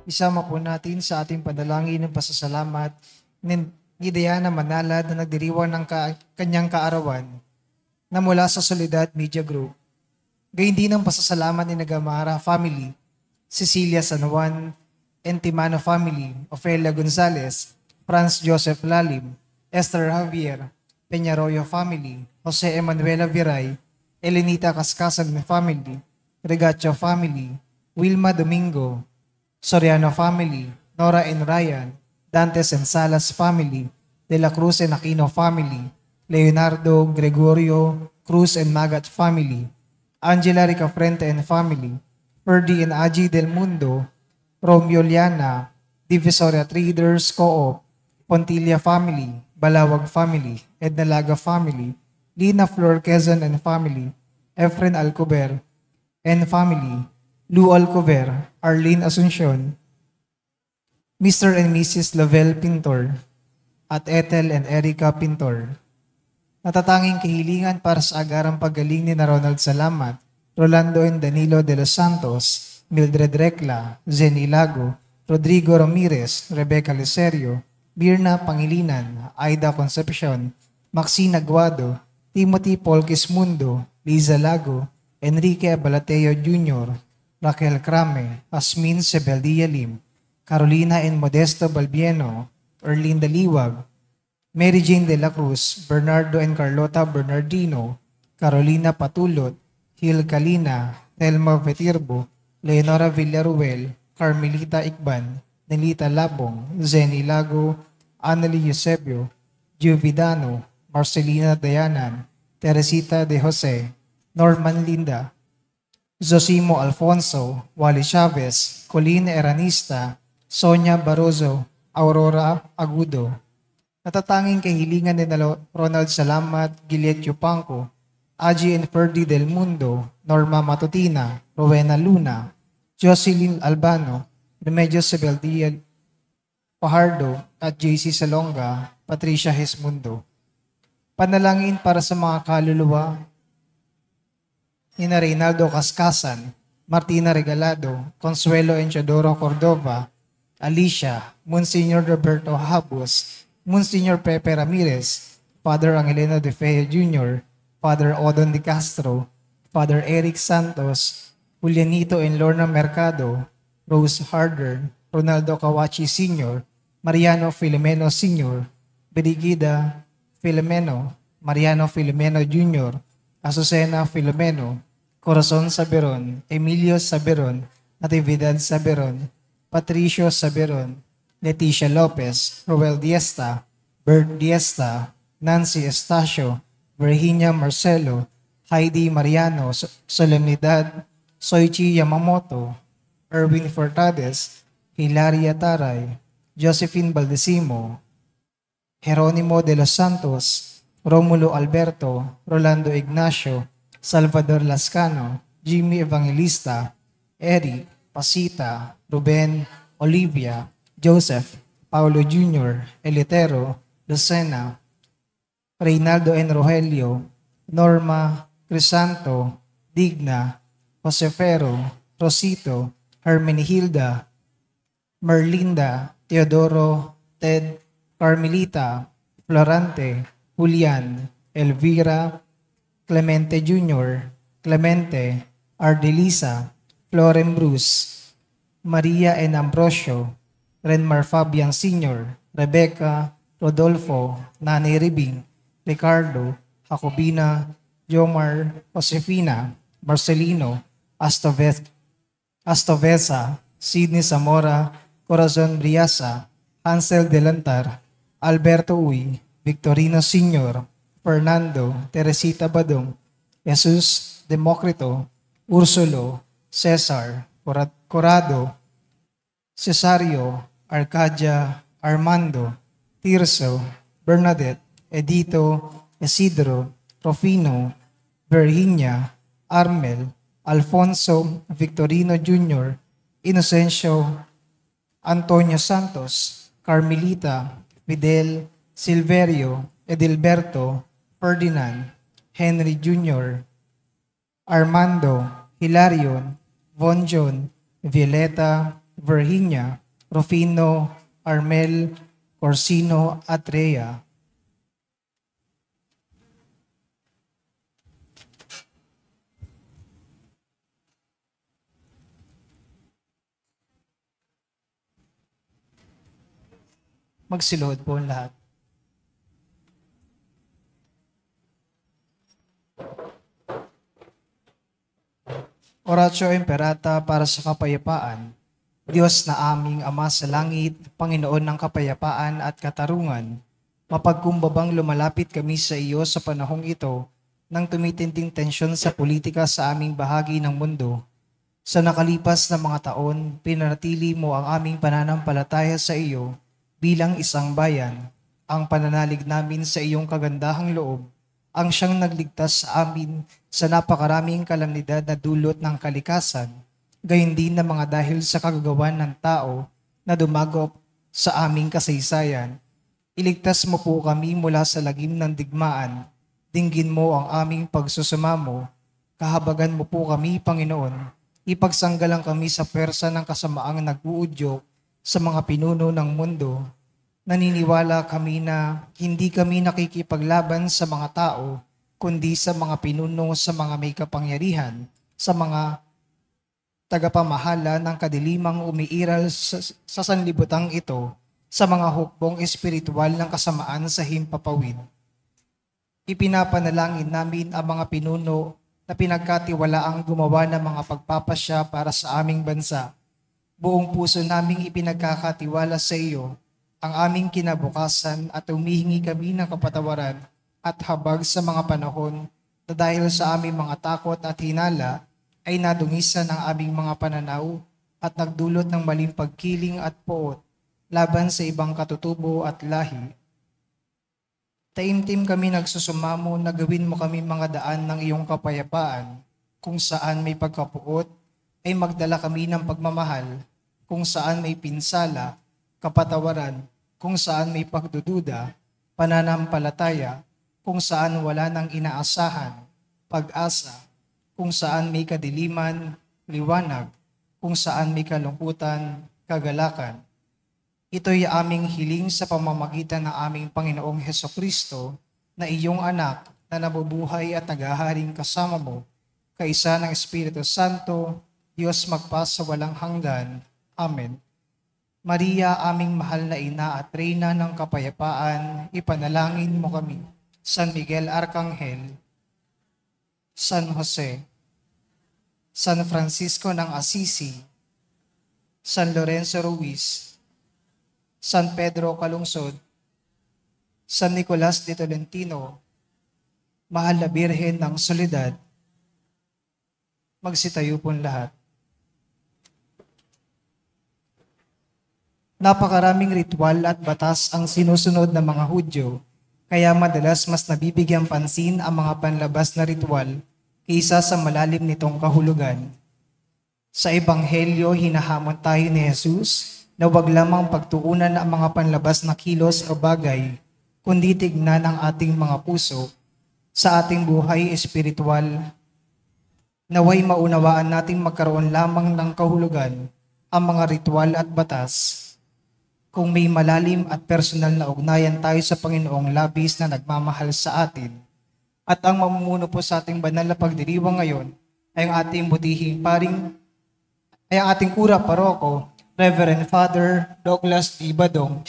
Isama po natin sa ating panalangin ng pasasalamat ni Diana Manalad na nagdiriwang ng kanyang kaarawan na mula sa Soledad Media Group. Gayun din ang pasasalamat ni Nagamara family, Cecilia San Juan, Entimano family, Ofelia Gonzalez, Franz Joseph Lalim, Esther Javier, Peñarroyo family, Jose Emanuela Viray, Elenita Cascasag family, Regacho family, Wilma Domingo, Soriano family, Nora and Ryan, Dantes and Salas family, De La Cruz and Aquino family, Leonardo Gregorio Cruz and Magat family, Angela Ricafrente and family, Ferdy and Aji Del Mundo, Romeo Liana, Divisoria Traders Co-op, Pontilla family, Balawag family, Edna Laga family, Lina Flor Quezon and family, Efren Alcover and family, Lou Alcover, Arlene Asuncion, Mr. and Mrs. Lavelle Pintor, at Ethel and Erica Pintor. Natatanging kahilingan para sa agarang paggaling ni Ronald Salamat, Rolando and Danilo de los Santos, Mildred Recla, Zen Ilago, Rodrigo Ramirez, Rebecca Licerio, Birna Pangilinan, Aida Concepcion, Maxine Aguado, Timothy Paul Quismundo, Liza Lago, Enrique Balateo Jr., Raquel Crame, Asmin Sebeldia Lim, Carolina and Modesto Balbieno, Erlinda Liwag, Mary Jane de la Cruz, Bernardo and Carlota Bernardino, Carolina Patulot, Hil Calina, Telma Vetirbo, Leonora Villaruel, Carmelita Ikban, Nelita Labong, Zenny Lago, Annalie Eusebio, Giovidano, Marcelina Dayanan, Teresita de Jose, Norman Linda, Zosimo Alfonso, Wally Chavez, Colleen Eranista, Sonia Barozo, Aurora Agudo. Natatanging kahilingan ni Ronald Salamat, Giliet Yupanco, Aji and Ferdy Del Mundo, Norma Matutina, Rowena Luna, Jocelyn Albano, Remedios Sebeldia Pajardo, at JC Salonga, Patricia Hismundo. Panalangin para sa mga kaluluwa ni Reynaldo Cascasan, Martina Regalado, Consuelo Enchadoro Cordova, Alicia, Monsignor Roberto Habos, Monsignor Pepe Ramirez, Father Angelino de Feo Jr., Father Odon de Castro, Father Eric Santos, Julianito and Lorna Mercado, Rose Harder, Ronaldo Kawachi Sr., Mariano Filomeno Sr., Berigida Filomeno, Mariano Filomeno Jr., Azucena Filomeno, Corazon Saberon, Emilio Saberon, Natividad Saberon, Patricio Saberon, Leticia Lopez, Roel Diesta, Bert Diesta, Nancy Estacio, Virginia Marcelo, Heidi Mariano, Solemnidad, Soichi Yamamoto, Erwin Fortades, Hilaria Taray, Josephine Baldesimo, Jeronimo de los Santos, Romulo Alberto, Rolando Ignacio, Salvador Lascano, Jimmy Evangelista, Eric, Pasita, Ruben, Olivia, Joseph, Paulo Jr., Elitero, Lucena, Reynaldo N. Rogelio, Norma, Crisanto, Digna, Josefero, Rosito, Hermenihilda, Merlinda, Teodoro, Ted, Carmelita, Florante, Julian, Elvira, Clemente Jr., Clemente, Ardelisa, Floren Bruce, Maria N. Ambrosio, Renmar Fabian Sr., Rebecca, Rodolfo, Nani Ribing, Ricardo, Jacobina, Jomar, Josefina, Marcelino, Astovesa, Sidney Zamora, Corazon Briasa, Hansel Delantar, Alberto Uy, Victorino Sr., Fernando, Teresita Badong, Jesus Democrito, Ursulo, Cesar, Corado, Cesario, Arcadia, Armando, Tirso, Bernadette, Edito, Isidro, Rufino, Virginia, Armel, Alfonso, Victorino Jr., Inocencio, Antonio Santos, Carmelita, Fidel, Silverio, Edilberto, Ferdinand, Henry Jr., Armando, Hilarion, Von John, Violeta, Virginia, Rufino, Armel, Corsino, at Rhea. Magsilod po ang lahat. Oratio Imperata para sa kapayapaan. Diyos na aming Ama sa langit, Panginoon ng kapayapaan at katarungan, mapagkumbabang lumalapit kami sa iyo sa panahong ito nang tumitinding tensyon sa politika sa aming bahagi ng mundo. Sa nakalipas na mga taon, pinanatili mo ang aming pananampalataya sa iyo bilang isang bayan. Ang pananalig namin sa iyong kagandahang loob ang siyang nagligtas sa amin sa napakaraming kalamidad na dulot ng kalikasan, gayon din na mga dahil sa kagagawan ng tao na dumagop sa aming kasaysayan. Iligtas mo po kami mula sa lagim ng digmaan, dinggin mo ang aming pagsusumamo, kahabagan mo po kami, Panginoon, ipagsanggalang kami sa pwersa ng kasamaang nag-uudyok sa mga pinuno ng mundo. Naniniwala kami na hindi kami nakikipaglaban sa mga tao, kundi sa mga pinuno, sa mga may kapangyarihan, sa mga tagapamahala ng kadilimang umiiral sa sanlibutang ito, sa mga hukbong espiritual ng kasamaan sa himpapawid. Ipinapanalangin namin ang mga pinuno na pinagkatiwalaang gumawa ng mga pagpapasya para sa aming bansa. Buong puso naming ipinagkakatiwala sa iyo ang aming kinabukasan at humihingi kami ng kapatawaran at habag sa mga panahon na dahil sa aming mga takot at hinala ay nadungisan ang aming mga pananaw at nagdulot ng maling pagkiling at poot laban sa ibang katutubo at lahi. Taimtim kami nagsusumamo na gawin mo kami mga daan ng iyong kapayapaan, kung saan may pagkapuot ay magdala kami ng pagmamahal, kung saan may pinsala, kapatawaran, kung saan may pagdududa, pananampalataya, kung saan wala nang inaasahan, pag-asa, kung saan may kadiliman, liwanag, kung saan may kalungkutan, kagalakan. Ito'y aming hiling sa pamamagitan ng aming Panginoong Hesukristo na iyong anak na nabubuhay at naghaharing kasama mo, kaisa ng Espiritu Santo, Diyos magpa sa walang hanggan. Amen. Maria, aming mahal na ina at reyna ng kapayapaan, ipanalangin mo kami. San Miguel Arcangel, San Jose, San Francisco ng Assisi, San Lorenzo Ruiz, San Pedro Calungsod, San Nicolas de Tolentino, Mahal na Birhen ng Soledad, magsitayo pong lahat. Napakaraming ritual at batas ang sinusunod ng mga Hudyo, kaya madalas mas nabibigyang pansin ang mga panlabas na ritual kaysa sa malalim nitong kahulugan. Sa Ebanghelyo, hinahamon tayo ni Jesus na huwag lamang pagtuunan ang mga panlabas na kilos o bagay, kundi tignan ang ating mga puso sa ating buhay espiritual. Naway maunawaan nating magkaroon lamang ng kahulugan ang mga ritual at batas kung may malalim at personal na ugnayan tayo sa Panginoong labis na nagmamahal sa atin. At ang mamumuno po sa ating banal na pagdiriwang ngayon ay ang ating butihing paring, ay ang ating kura paroko, Reverend Father Douglas D. Badong.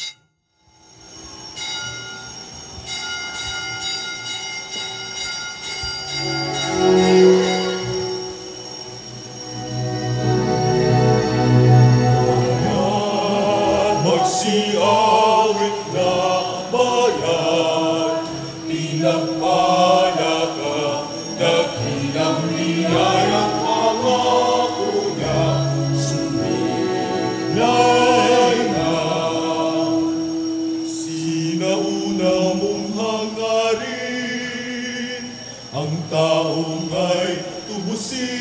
Magsiawit na bayan, pinagpala ka, dakilang niyayang pangako niya, sumilay na. Sinauna mong hangarin, ang taong ay tubusin,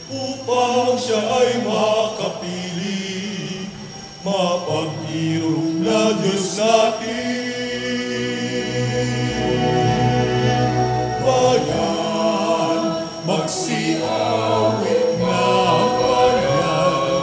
upang siya ay makapili, mapag-irong na Diyos natin. Bayan, magsiawit na bayan,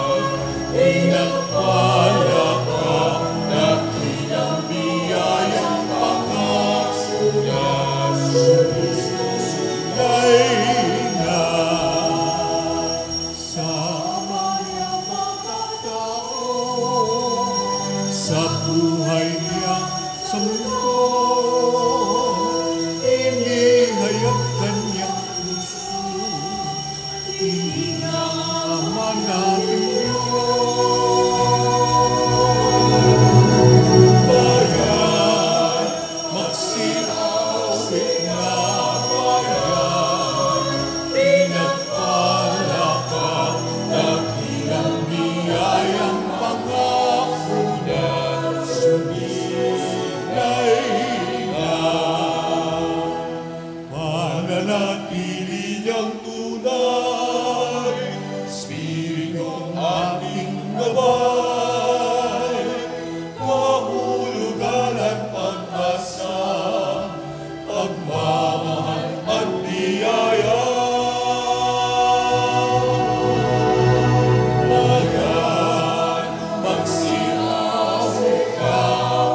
buhay niya sa mundo. Inihayag kanyang puso, hindi niya ama natin bayan, magsiawit na bayan, pinagpala ka, nagilang biyayang pangako na sumilay na. Pananatili niyang tunay, Spiritong ating gabay, kahulugan at pag-asa, pagmamahal at biyaya. Bayan, magsiawit ka,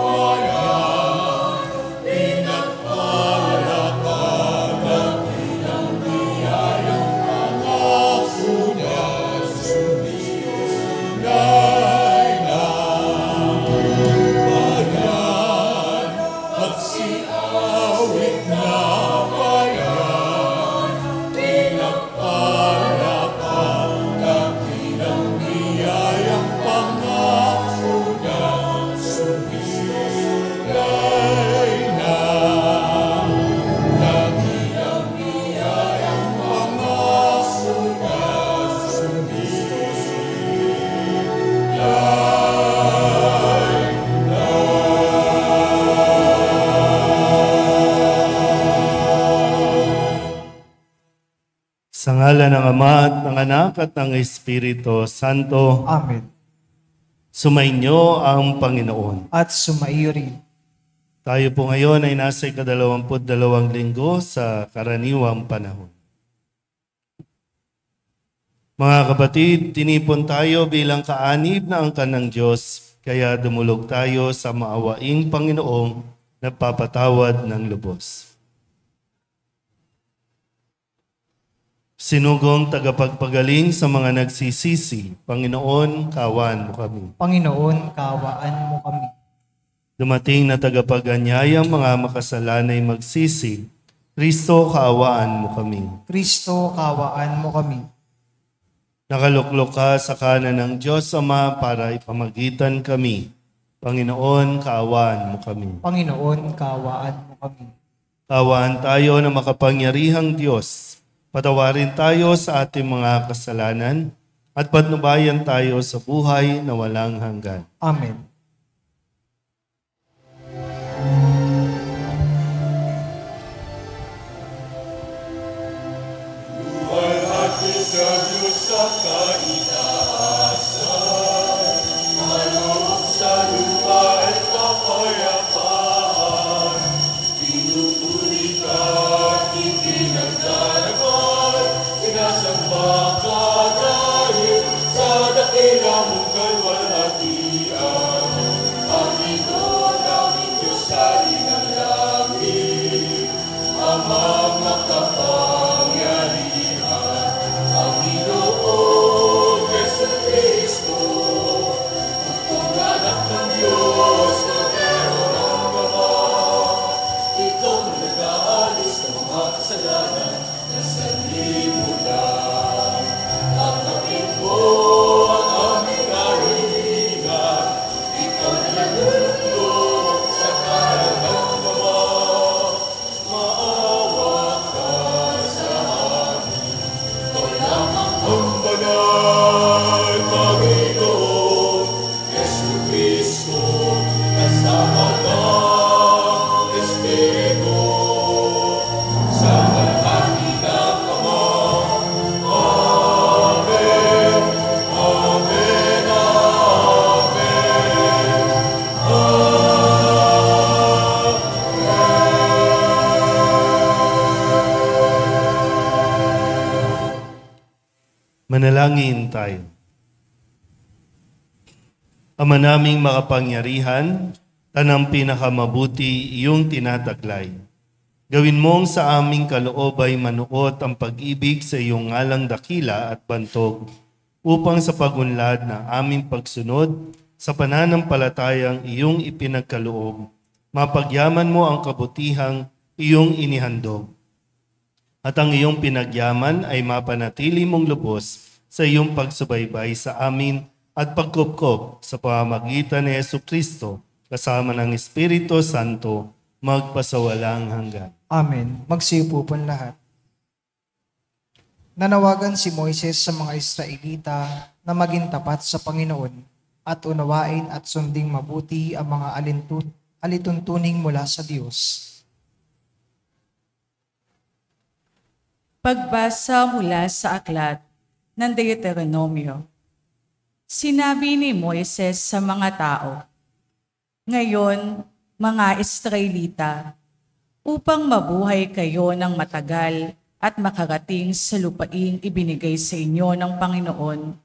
bayan, pinagpala ka, nagilang biyayang pangako na sumilay na. Bayan, magsiawit na, bayan, pinagpala ka, nagilang biyayang pangako na sumilay na. Nagilang biyayang pangako na Sa ngalan ng Ama at ng Anak at ng Espiritu Santo, Amen. sumainyo ang Panginoon. At sumaiyo rin. Tayo po ngayon ay nasa 22 linggo sa karaniwang panahon. Mga kapatid, tinipon tayo bilang kaanib na angkan ng Diyos, kaya dumulog tayo sa maawaing Panginoong nagpapatawad ng lubos. Sinugong tagapagpagaling sa mga nagsisisi, Panginoon, kaawaan mo kami. Panginoon, kaawaan mo kami. Dumating na tagapag-anyayang mga makasalanay magsisi, Kristo, kaawaan mo kami. Kristo, kaawaan mo kami. Nakaluklok ka sa kanan ng Diyos Ama para ipamagitan kami. Panginoon, kaawaan mo kami. Panginoon, kaawaan mo kami. Kaawaan tayo na makapangyarihang Diyos. Patawarin tayo sa ating mga kasalanan at patnubayan tayo sa buhay na walang hanggan. Amen. Luwalhati sa Diyos sa kaitaasan, maloob sa lupa ay kapayapaan. Pinupuri ka at itinagdarapan, sinasamba ka dahil sa dakila mong kalwalhatian. Panginoon, aming Diyos sa inang langit, Amang makapangyarihan, Panginoon Jesucristo, bugtong anak ng Diyos, Kordero ng Ama. Ikaw na nag-aalis ng mga kasalanan na sanlibutan. Tanggapin mo ang aming kahilingan, ikaw na nalulugod sa kanan ng Ama. Maawa ka sa amin, ikaw lamang ang banal, Panginoon Jesucristo, kasama ng Espiritu, sa kalahati ng Ama. Amen, Amen, Amen, Manalangin tayo. Ama naming makapangyarihan, tanang pinakamabuti iyong tinataglay. Gawin mong sa aming kaloob ay manuot ang pag-ibig sa iyong ngalang dakila at bantog, upang sa pagunlad ng aming pagsunod sa pananampalatayang iyong ipinagkaloob, mapagyaman mo ang kabutihang iyong inihandog. At ang iyong pinagyaman ay mapanatili mong lubos sa iyong pagsubaybay sa amin at pagkupkop sa pamamagitan ni Jesucristo kasama ng Espiritu Santo magpasawalang hanggan. Amen. Magsiupo po lahat. Nanawagan si Moises sa mga Israelita na maging tapat sa Panginoon at unawain at sunding mabuti ang mga alituntuning mula sa Diyos. Pagbasa mula sa aklat ng Deuteronomio. Sinabi ni Moises sa mga tao, "Ngayon, mga Israelita, upang mabuhay kayo ng matagal at makarating sa lupaing ibinigay sa inyo ng Panginoon,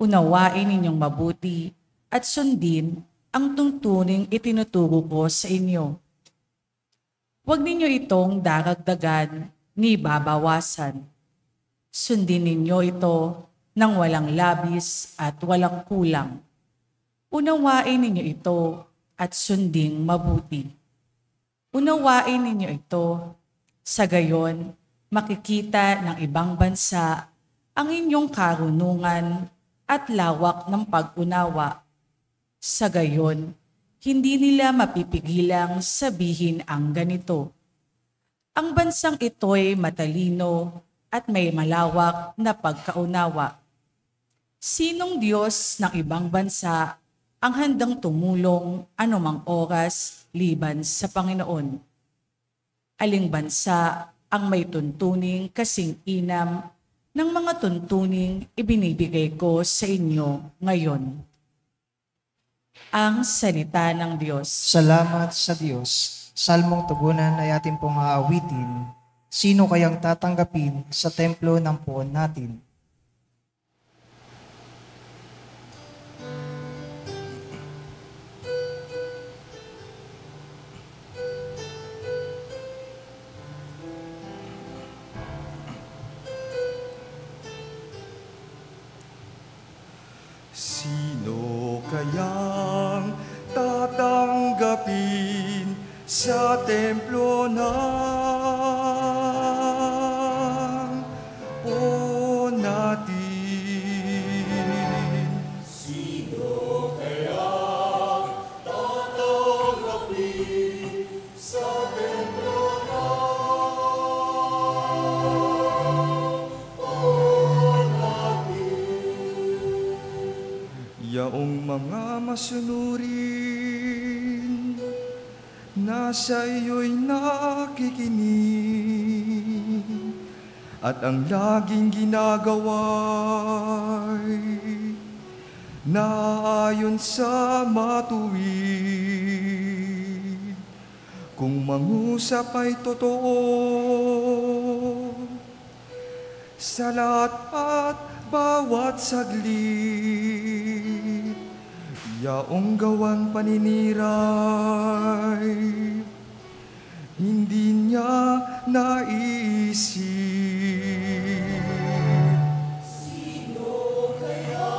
unawain ninyong mabuti at sundin ang tuntuning itinuturo ko sa inyo. Huwag ninyo itong daragdagan ni babawasan. Sundin ninyo ito ng walang labis at walang kulang. Unawain ninyo ito at sunding mabuti. Unawain ninyo ito, sa gayon makikita ng ibang bansa ang inyong karunungan at lawak ng pag-unawa. Sa gayon, hindi nila mapipigilang sabihin ang ganito, ang bansang ito'y matalino at may malawak na pagkaunawa. Sinong Diyos ng ibang bansa ang handang tumulong anumang oras liban sa Panginoon? Aling bansa ang may tuntuning kasing inam ng mga tuntuning ibinibigay ko sa inyo ngayon?" Ang salita ng Diyos. Salamat sa Diyos. Salmong tugunan ay ating pong aawitin. Sino kayang tatanggapin sa templo ng poon natin? Sino kayang tatanggapin sa templo ng poon natin? Sino kayang tatanggapin sa templo ng poon natin? Yaong mga masunurin, nasa iyo'y nakikinig, at ang laging ginagawa'y naayon sa matuwid. Kung mangusap ay totoo, sa lahat at bawat saglit, yaong gawang paniniray, hindi niya naisip. Sino kaya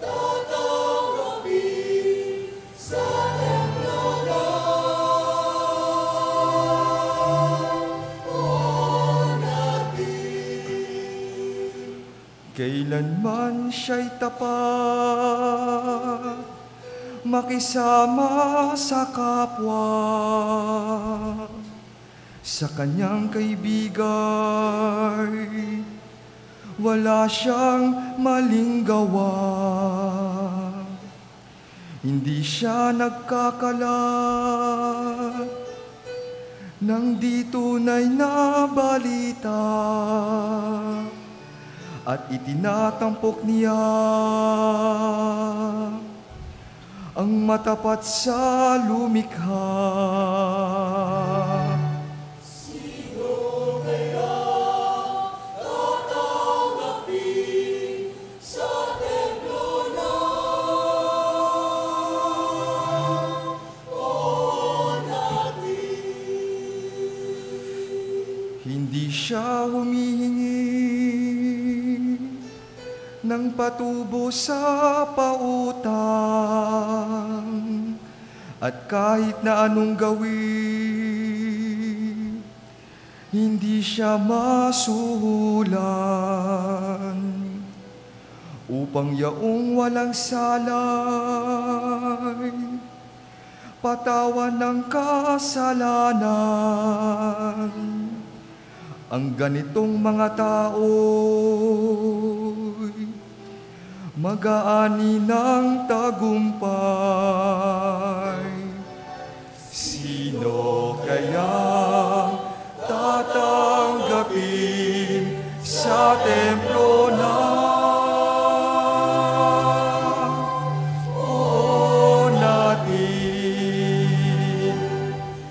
tatanggapin sa templo ng poon natin? Kailanman siya'y tapat, makisama sa kapwa, sa kanyang kaibigay, wala siyang maling gawa. Hindi siya nagkakalat ng di tunay na balita, at itinatampok niya ang matapat sa lumikha. Sino kaya tatanggapin sa templo ng poon natin? Hindi siya humihingi ng patubo sa pautang. At kahit na anong gawin, hindi siya masuhulan. Upang yaong walang salay, patawan ng kasalanan. Ang ganitong mga tao'y mag-aani ng tagumpay. Sino kaya tatanggapin sa templo na o natin?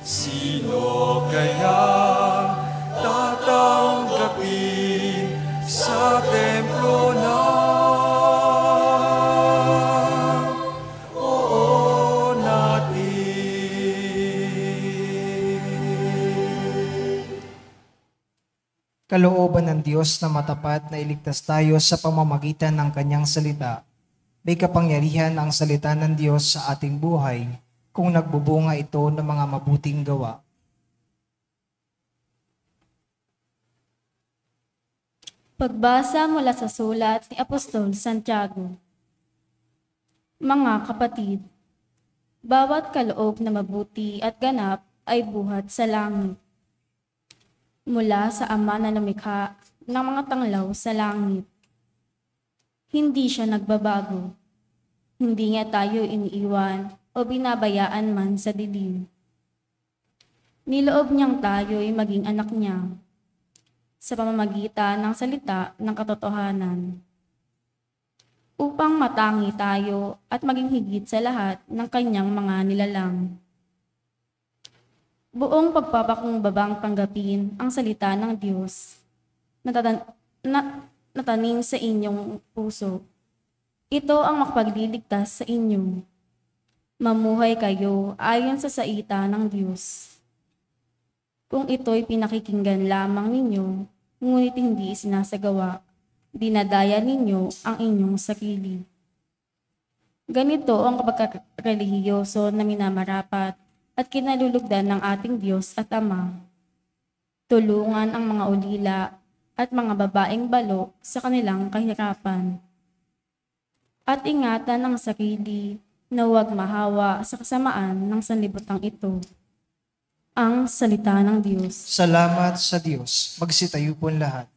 Sino kaya tatanggapin sa templo na oo natin? Kalooban ng Diyos na matapat na iligtas tayo sa pamamagitan ng kanyang salita. May kapangyarihan ang salita ng Diyos sa ating buhay kung nagbubunga ito ng mga mabuting gawa. Pagbasa mula sa sulat ni Apostol Santiago. Mga kapatid, bawat kaloob na mabuti at ganap ay buhat sa langit. Mula sa Ama na lumikha ng mga tanglaw sa langit. Hindi siya nagbabago. Hindi niya tayo iniiwan o binabayaan man sa dilim. Niloob niyang tayo'y maging anak niya sa pamamagitan ng salita ng katotohanan, upang matangi tayo at maging higit sa lahat ng kanyang mga nilalang. Buong pagpapakumbabang tanggapin ang salita ng Diyos natanim sa inyong puso. Ito ang makapagliligtas sa inyo. Mamuhay kayo ayon sa saita ng Diyos. Kung ito'y pinakikinggan lamang ninyo, ngunit hindi isinasagawa, dinadaya ninyo ang inyong sarili. Ganito ang kapagkarelihiyoso na minamarapat at kinalulugdan ng ating Diyos at Ama. Tulungan ang mga ulila at mga babaeng balo sa kanilang kahirapan. At ingatan ang sarili na huwag mahawa sa kasamaan ng sanlibutan ito. Ang salita ng Diyos. Salamat sa Diyos. Magsitayo po lahat.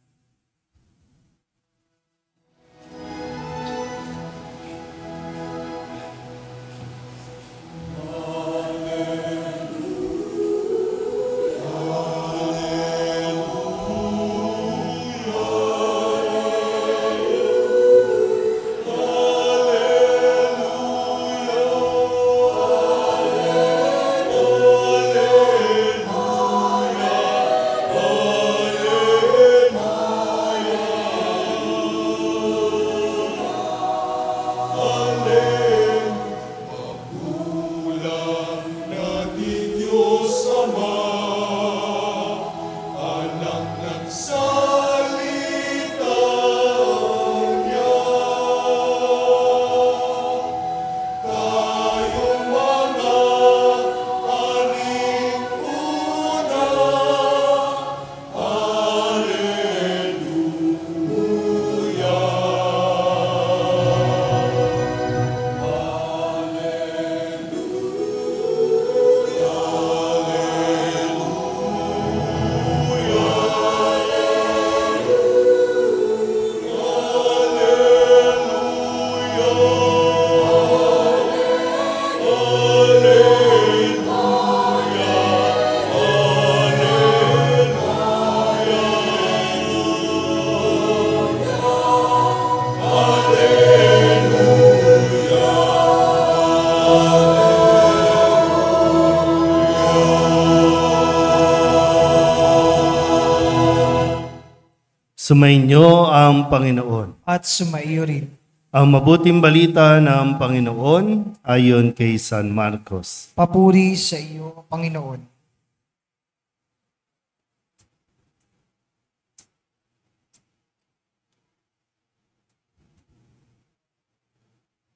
Sumainyo ang Panginoon. At sumaiyo rin. Ang mabuting balita ng Panginoon ayon kay San Marcos. Papuri sa iyo, Panginoon.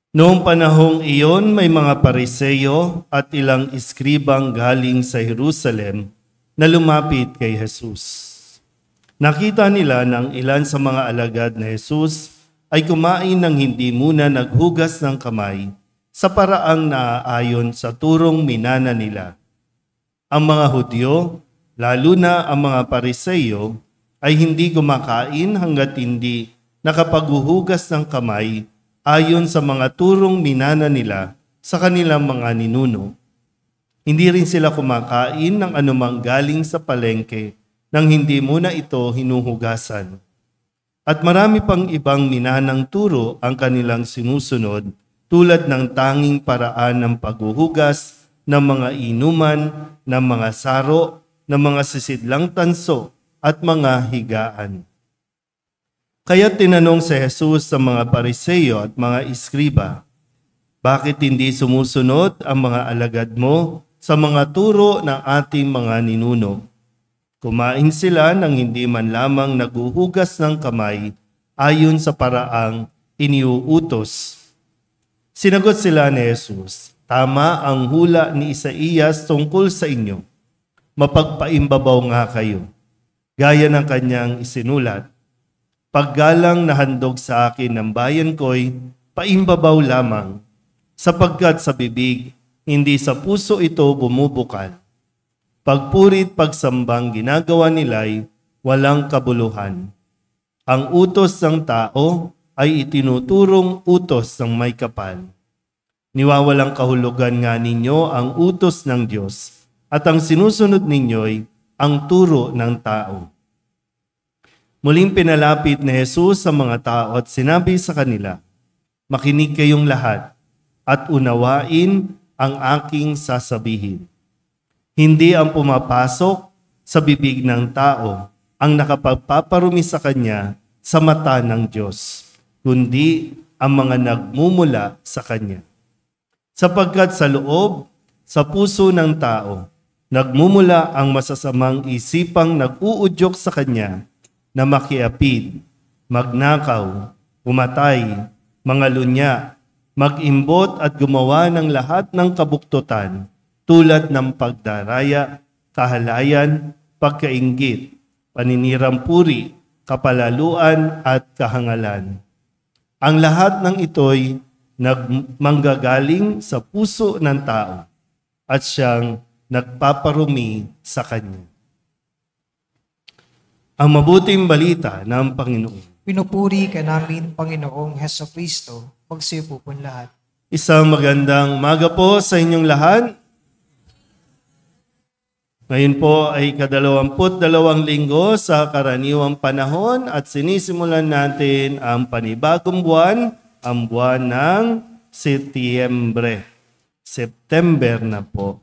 Noong panahong iyon, may mga Pariseo at ilang iskribang galing sa Jerusalem na lumapit kay Jesus. Nakita nila ng ilan sa mga alagad na Jesus ay kumain ng hindi muna naghugas ng kamay sa paraang naaayon sa turong minana nila. Ang mga Hudyo, lalo na ang mga Pariseo, ay hindi kumakain hanggat hindi nakapaghuhugas ng kamay ayon sa mga turong minana nila sa kanilang mga ninuno. Hindi rin sila kumakain ng anumang galing sa palengke nang hindi muna ito hinuhugasan. At marami pang ibang minanang turo ang kanilang sinusunod tulad ng tanging paraan ng paghuhugas ng mga inuman, ng mga saro, ng mga sisidlang tanso at mga higaan. Kaya tinanong si Jesus sa mga Pariseo at mga iskriba, bakit hindi sumusunod ang mga alagad mo sa mga turo ng ating mga ninuno? Kumain sila nang hindi man lamang naghuhugas ng kamay ayon sa paraang iniuutos. Sinagot sila ni Jesus, tama ang hula ni Isaías tungkol sa inyo. Mapagpaimbabaw nga kayo, gaya ng kanyang isinulat. Paggalang na handog sa akin ng bayan ko'y paimbabaw lamang, sapagkat sa bibig, hindi sa puso ito bumubukal. Pagpurit pagsambang ginagawa nila'y walang kabuluhan. Ang utos ng tao ay itinuturong utos ng may kapal. Niwawalang kahulugan nga ninyo ang utos ng Diyos, at ang sinusunod ninyo'y ang turo ng tao. Muling pinalapit ni Jesus sa mga tao at sinabi sa kanila, makinig kayong lahat at unawain ang aking sasabihin. Hindi ang pumapasok sa bibig ng tao ang nakapagpaparumi sa kanya sa mata ng Diyos, kundi ang mga nagmumula sa kanya. Sapagkat sa loob, sa puso ng tao, nagmumula ang masasamang isipang nag-uudyok sa kanya na makiapid, magnakaw, pumatay, mangalunya, mag-imbot at gumawa ng lahat ng kabuktutan tulad ng pagdaraya, kahalayan, pagkainggit, paninirampuri, kapalaluan at kahangalan. Ang lahat ng ito'y nagmanggagaling sa puso ng tao at siyang nagpaparumi sa kanya. Ang mabuting balita ng Panginoon. Pinupuri ka namin, Panginoong Hesukristo, magsiyo po lahat. Isang magandang umaga po sa inyong lahat. Ngayon po ay 22 linggo sa karaniwang panahon at sinisimulan natin ang panibagong buwan, ang buwan ng Setyembre. September na po.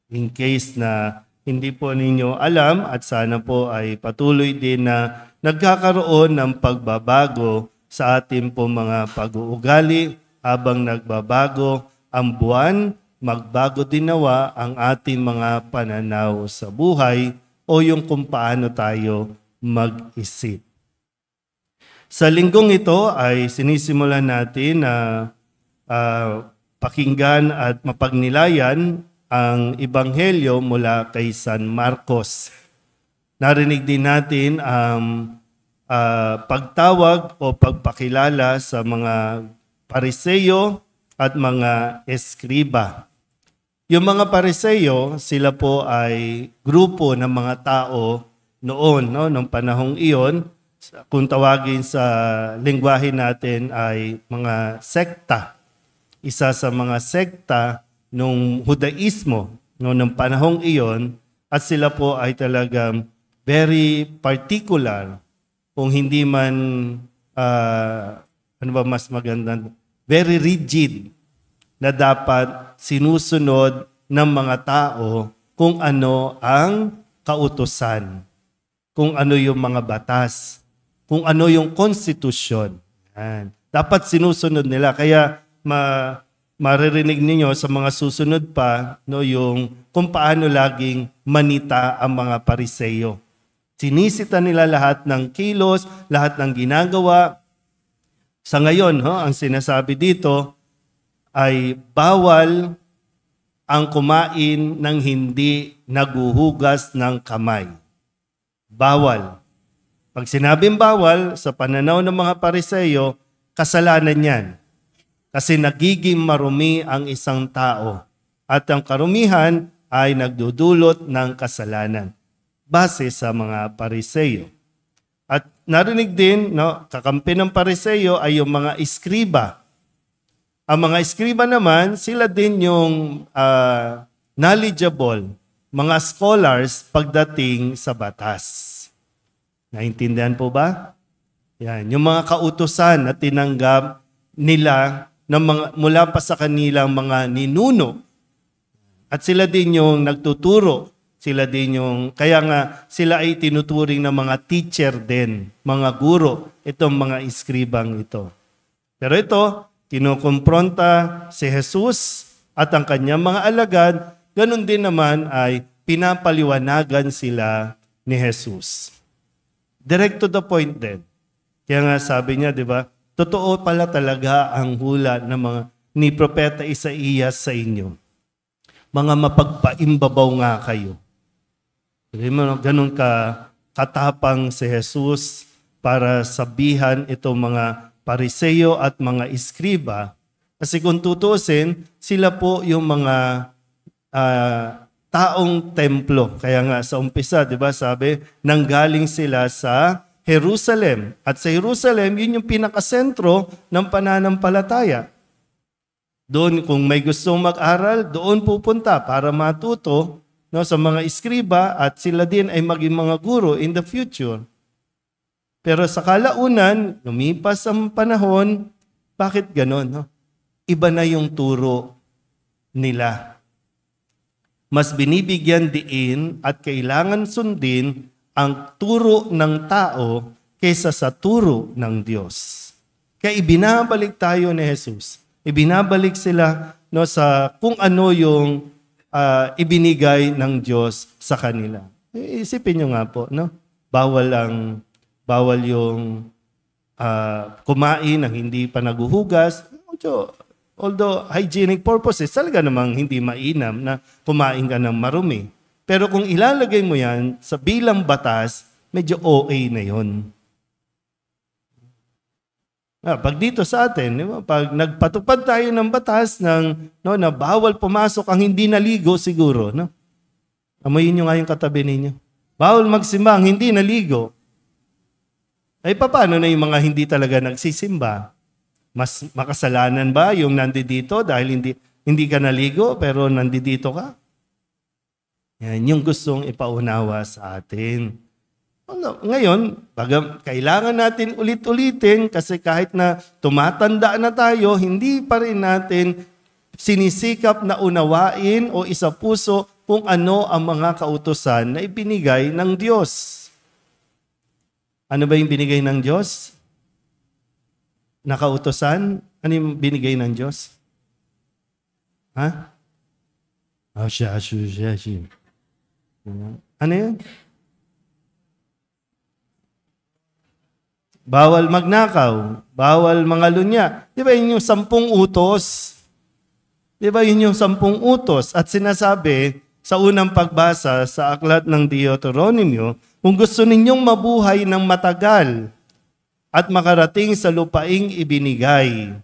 In case na hindi po ninyo alam at sana po ay patuloy din na nagkakaroon ng pagbabago sa ating po mga pag-uugali habang nagbabago ang buwan, magbago din nawa ang ating mga pananaw sa buhay o yung kung paano tayo mag-isip. Sa linggong ito ay sinisimulan natin na pakinggan at mapagnilayan ang Ebanghelyo mula kay San Marcos. Narinig din natin ang pagtawag o pagpakilala sa mga Pariseo at mga eskriba. Yung mga Pariseo, sila po ay grupo ng mga tao noon, noong panahong iyon. Kung tawagin sa lengguwahe natin ay mga sekta. Isa sa mga sekta nung Judaismo noong panahong iyon at sila po ay talagang very particular kung hindi man mas maganda, very rigid na dapat sinusunod ng mga tao kung ano ang kautusan, kung ano yung mga batas, kung ano yung konstitusyon. Dapat sinusunod nila. Kaya maririnig ninyo sa mga susunod pa yung kung paano laging manita ang mga Pariseo. Sinisita nila lahat ng kilos, lahat ng ginagawa. Sa ngayon, ang sinasabi dito, ay bawal ang kumain ng hindi naguhugas ng kamay. Bawal. Pag sinabing bawal, sa pananaw ng mga Pariseyo, kasalanan yan. Kasi nagiging marumi ang isang tao. At ang karumihan ay nagdudulot ng kasalanan. Base sa mga Pariseyo. At narinig din, kakampi ng Pariseyo ay yung mga iskriba. Ang mga iskriba naman, sila din yung knowledgeable, mga scholars pagdating sa batas. Naintindihan po ba? Yan, yung mga kautusan na tinanggap nila mula pa sa kanilang mga ninuno. At sila din yung nagtuturo. Sila din yung, kaya nga sila ay tinuturing na mga teacher din, mga guro, itong mga iskribang ito. Pero ito, kinukumpronta si Jesus at ang kanyang mga alagad, ganun din naman ay pinapaliwanagan sila ni Jesus. Direct to the point din. Kaya nga sabi niya, di ba, totoo pala talaga ang hula ng mga ni Propeta Isaías sa inyo. Mga mapagpaimbabaw nga kayo. Ganun katapang si Jesus para sabihan itong mga Pariseyo at mga iskriba. Kasi kung tutusin, sila po yung mga taong templo. Kaya nga sa umpisa, di ba, sabi, nanggaling sila sa Jerusalem. At sa Jerusalem, yun yung pinakasentro ng pananampalataya. Doon, kung may gustong mag-aral, doon pupunta para matuto sa mga iskriba at sila din ay maging mga guro in the future. Pero sa kalaunan, lumipas ang panahon, bakit ganon? Iba na yung turo nila. Mas binibigyan diin at kailangan sundin ang turo ng tao kaysa sa turo ng Diyos. Kaya ibinabalik tayo ni Jesus. Ibinabalik sila sa kung ano yung ibinigay ng Diyos sa kanila. Isipin nyo nga po, bawal yung kumain ng hindi pa naguhugas. Although hygienic purposes, talaga namang hindi mainam na kumain ka ng marumi. Pero kung ilalagay mo yan sa bilang batas, medyo OA na yun. Pag dito sa atin, pag nagpatupad tayo ng batas na bawal pumasok ang hindi naligo siguro. Amoyin nyo nga yung katabi ninyo. Bawal magsimba ang hindi naligo. Ay paano na yung mga hindi talaga nagsisimba? Mas makasalanan ba yung nandito dahil hindi ka naligo pero nandito ka? Yan yung gustong ipaunawa sa atin. Ngayon, kailangan natin ulit-ulitin kasi kahit na tumatanda na tayo, hindi pa rin natin sinisikap na unawain o isapuso kung ano ang mga kautusan na ibinigay ng Diyos. Ano ba yung binigay ng Diyos? Nakautosan? Ano yung binigay ng Diyos? Ha? Ano yun? Bawal magnakaw. Bawal mangalunya. Di ba yun yung 10 utos? Di ba yun yung 10 utos? At sinasabi sa unang pagbasa sa aklat ng Deuteronomio, kung gusto ninyong mabuhay ng matagal, at makarating sa lupaing ibinigay.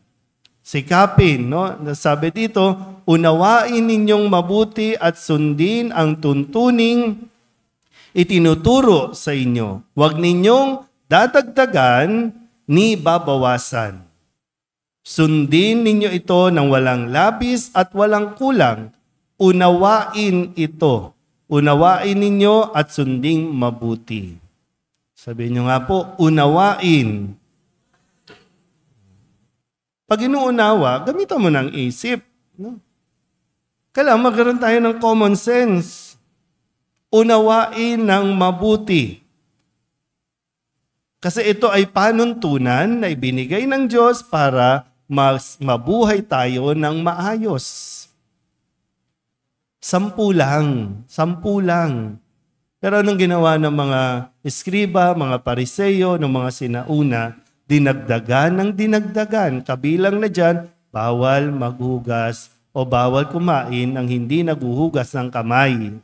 Sikapin, sabi dito, unawain ninyong mabuti at sundin ang tuntuning itinuturo sa inyo. Huwag ninyong dadagdagan ni babawasan. Sundin ninyo ito ng walang labis at walang kulang. Unawain ito. Unawain ninyo at sunding mabuti. Sabihin nyo nga po, unawain. Pag inuunawa, gamitan mo ng isip. Kailangan magkaroon tayo ng common sense. Unawain ng mabuti. Kasi ito ay panuntunan na ibinigay ng Diyos para mabuhay tayo ng maayos. 10 lang. Pero anong ginawa ng mga iskriba, mga Pariseyo, ng mga sinauna, dinagdagan ng dinagdagan. Kabilang na dyan, bawal maghugas o bawal kumain ng hindi naghuhugas ng kamay.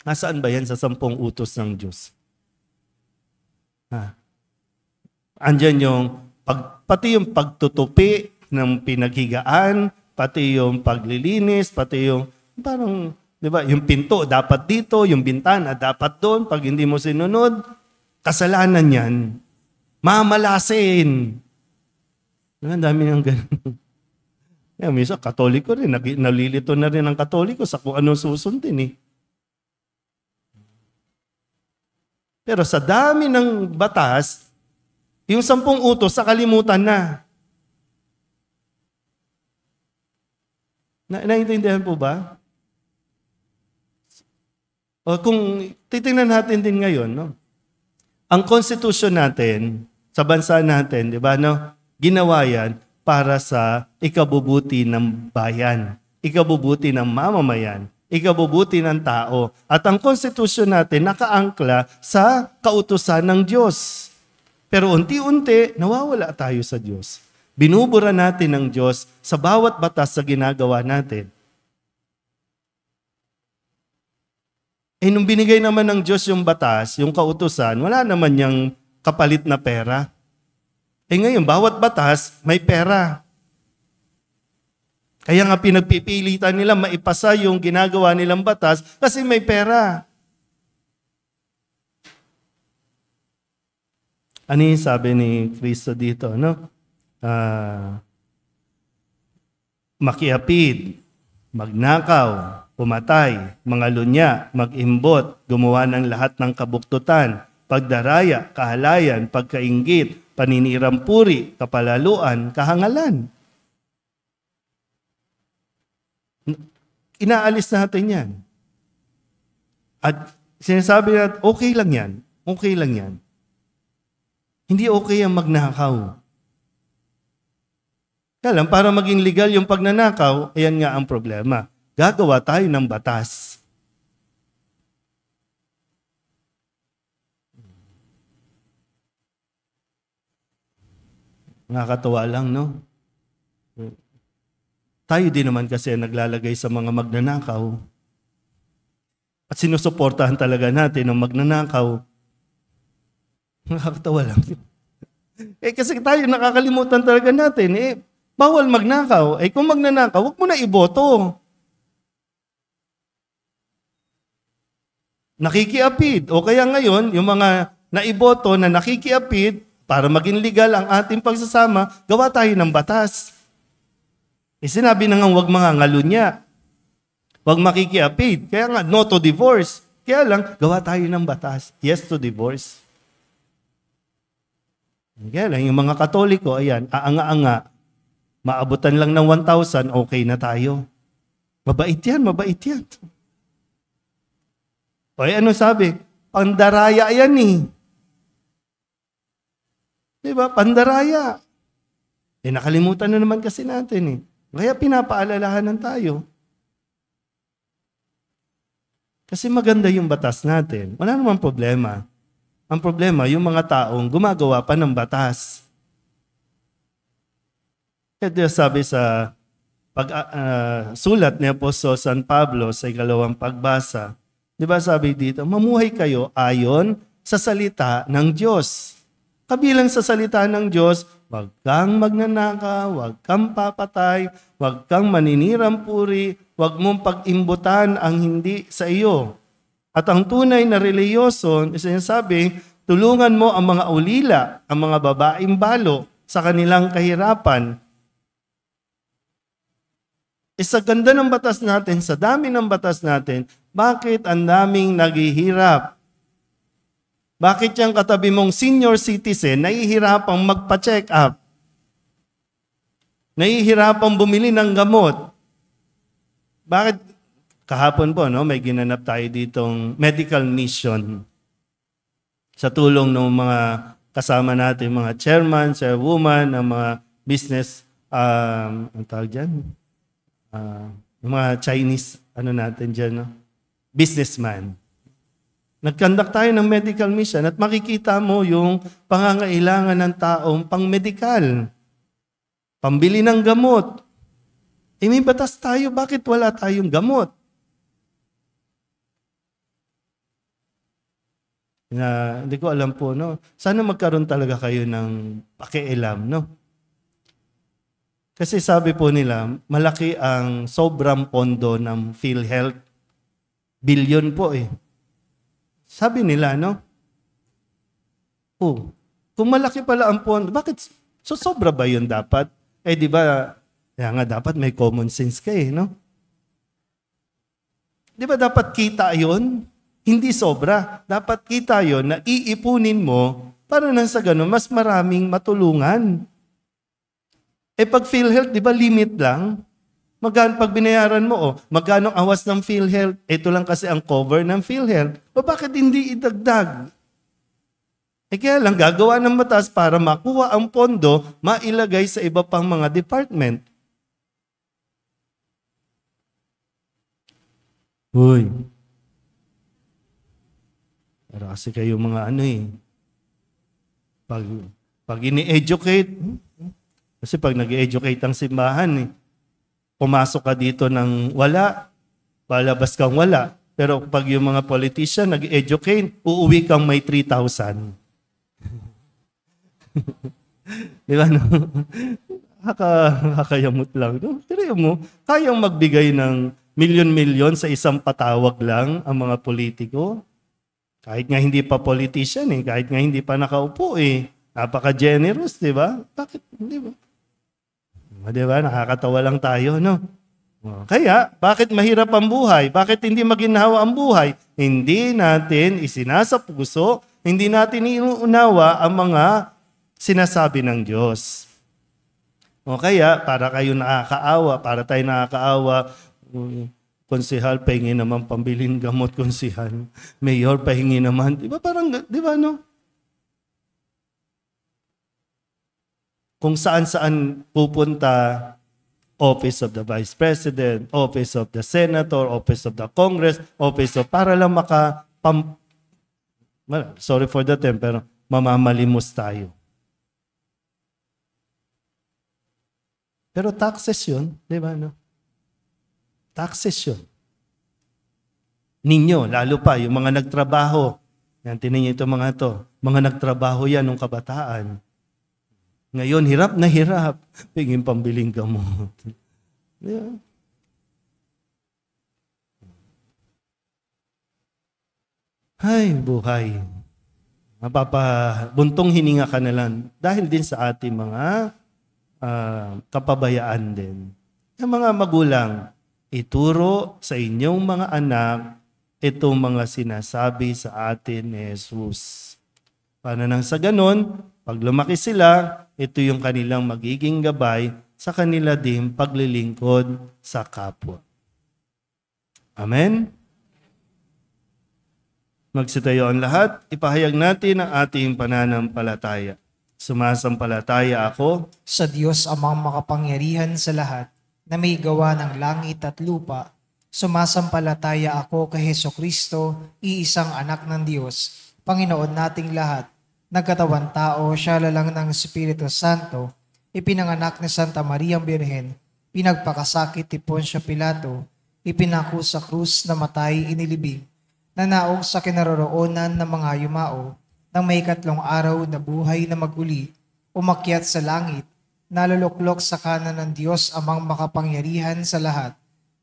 Nasaan ba yan sa 10 utos ng Diyos? Andyan yung pati yung pagtutupi ng pinaghigaan, pati yung paglilinis, pati yung parang, di ba, yung pinto dapat dito, yung bintana dapat doon. Pag hindi mo sinunod, kasalanan yan. Mamalasin. Ang dami ng ganun. Minsan, Katoliko rin. Nalilito na rin ang Katoliko sa kung anong susundin eh. Pero sa dami ng batas, yung 10 utos sa kalimutan na. Naintindihan po ba? O kung titingnan natin din ngayon, no? Ang konstitusyon natin, sa bansa natin, di ba, no? Ginawa yan para sa ikabubuti ng bayan, ikabubuti ng mamamayan, ikabubuti ng tao. At ang konstitusyon natin nakaangkla sa kautusan ng Diyos. Pero unti-unti, nawawala tayo sa Diyos. Binubura natin ang Diyos sa bawat batas sa ginagawa natin. Nung binigay naman ng Diyos yung batas, yung kautusan, wala naman niyang kapalit na pera. Ngayon, bawat batas, may pera. Kaya nga pinagpipilitan nila maipasa yung ginagawa nilang batas kasi may pera. Ano yung sabi ni Kristo dito, no? Makiapid, magnakaw, pumatay, mangalunya, mag-imbot, gumawa ng lahat ng kabuktutan, pagdaraya, kahalayan, pagkainggit, paninirampuri, kapalaluan, kahangalan. Inaalis natin yan. At sinasabi natin, okay lang yan. Okay lang yan. Hindi okay ang magnakaw. Kaya lang, para maging legal yung pagnanakaw, ayan nga ang problema. Gagawa tayo ng batas. Nakakatawa lang, no? Tayo din naman kasi naglalagay sa mga magnanakaw. At sinusuportahan talaga natin ang magnanakaw. Nakakatawa lang. Kasi tayo nakakalimutan talaga natin. Bawal magnakaw. Kung magnanakaw, huwag mo na iboto. Nakikiapid. O kaya ngayon, yung mga naiboto na nakikiapid, para maging legal ang ating pagsasama, gawa tayo ng batas. Sinabi na nga huwag mga ngalunya. Huwag makikiapid. Kaya nga, no to divorce. Kaya lang, gawa tayo ng batas. Yes to divorce. Kaya lang, yung mga Katoliko, ayan, aanga-anga. Maabutan lang ng 1,000, okay na tayo. Mabait yan, mabait yan. O ano sabi? Pandaraya yan eh. Diba? Pandaraya. Nakalimutan na naman kasi natin eh. Kaya pinapaalalahanan tayo. Kasi maganda yung batas natin. Wala namang problema. Ang problema, yung mga taong gumagawa pa ng batas. Kaya sabi sa sulat ni Apostol San Pablo sa 2 pagbasa, di ba sabi dito, mamuhay kayo ayon sa salita ng Diyos. Kabilang sa salita ng Diyos, huwag kang magnanakaw, huwag kang papatay, huwag kang maninirampuri, huwag mong pag-imbutan ang hindi sa iyo. At ang tunay na reliyoso, sinasabi, tulungan mo ang mga ulila, ang mga babaeng balo sa kanilang kahirapan. Sa ganda ng batas natin, sa dami ng batas natin, bakit ang daming naghihirap? Bakit yung katabi mong senior citizen nahihirapang magpa-check up? Nahihirapang bumili ng gamot? Bakit? Kahapon po, no, may ginanap tayo ditong medical mission. Sa tulong ng mga kasama natin, mga chairman, chairwoman, ng mga business, ang tawag dyan? Yung mga Chinese, natin dyan, no? Businessman. Nag-conduct tayo ng medical mission at makikita mo yung pangangailangan ng taong pang-medical. pambili ng gamot. May batas tayo, bakit wala tayong gamot? Hindi ko alam po, no? Sana magkaroon talaga kayo ng pakialam, no? Kasi sabi po nila, malaki ang sobrang pondo ng PhilHealth. Billion po eh. Sabi nila, no? Kung malaki pala ang pondo, bakit sobra ba yun dapat? Di ba, kaya nga dapat may common sense ka eh, no? Di ba dapat kita yun? Hindi sobra. Dapat kita yon na iipunin mo para nang sa ganun, mas maraming matulungan. Pag PhilHealth, di ba limit lang? Magkano pag binayaran mo, magkano ang awas ng PhilHealth? Ito lang kasi ang cover ng PhilHealth. Bakit hindi idagdag? Kaya lang, gagawa ng batas para makuha ang pondo, mailagay sa iba pang mga department. Uy. Pero kasi kayo mga pag ini-educate, kasi pag nag-educate ang simbahan, pumasok ka dito ng wala, palabas kang wala. Pero pag yung mga politician nag-educate, uuwi kang may 3,000. Di ba, no? Kakayamot lang. No? Pero mo, kayang magbigay ng milyon-milyon sa isang patawag lang ang mga politiko. Kahit nga hindi pa politician kahit nga hindi pa nakaupo napaka-generous, di ba? Bakit, di ba? Di ba? Nakakatawa lang tayo, no? Kaya, bakit mahirap ang buhay? Bakit hindi maginhawa ang buhay? Hindi natin isinasa puso, hindi natin iunawa ang mga sinasabi ng Diyos. Kaya, para kayo nakakaawa, para tayo nakakaawa, konsehal, pahingi naman pambilin gamot, konsehal. Mayor, pahingi naman. Di ba parang, di ba no? Kung saan-saan pupunta, Office of the Vice President, Office of the Senator, Office of the Congress, Office of, para lang sorry for the term, pero mamamalimos tayo. Pero taxes yun, di ba no? Taxes yun. Ninyo, lalo pa, yung mga nagtrabaho. Yan, tinan niyo ito mga to. Mga nagtrabaho yan nung kabataan. Ngayon, hirap na hirap. Pingin pambiling gamot. Yeah. Ay, buhay. Buntong hininga ka na lang. Dahil din sa ating mga kapabayaan din. Yung mga magulang, ituro sa inyong mga anak itong mga sinasabi sa atin ni Jesus. Para nang sa ganon, pag lumaki sila, ito yung kanilang magiging gabay sa kanila din paglilingkod sa kapwa. Amen? Magsitayo ang lahat, ipahayag natin ang ating pananampalataya. Sumasampalataya ako Sa Diyos amang makapangyarihan sa lahat, na may gawa ng langit at lupa, sumasampalataya ako kay Hesukristo, iisang anak ng Diyos, Panginoon nating lahat, nagkatawan tao, siya lalang ng Espiritu Santo, ipinanganak ni Santa Mariang Birhen, pinagpakasakit ni Poncio Pilato, ipinako sa krus na matay inilibing, nanaog sa kinaroroonan ng mga yumao, nang may 3 araw na buhay na maguli, umakyat sa langit, naluluklok sa kanan ng Diyos amang makapangyarihan sa lahat.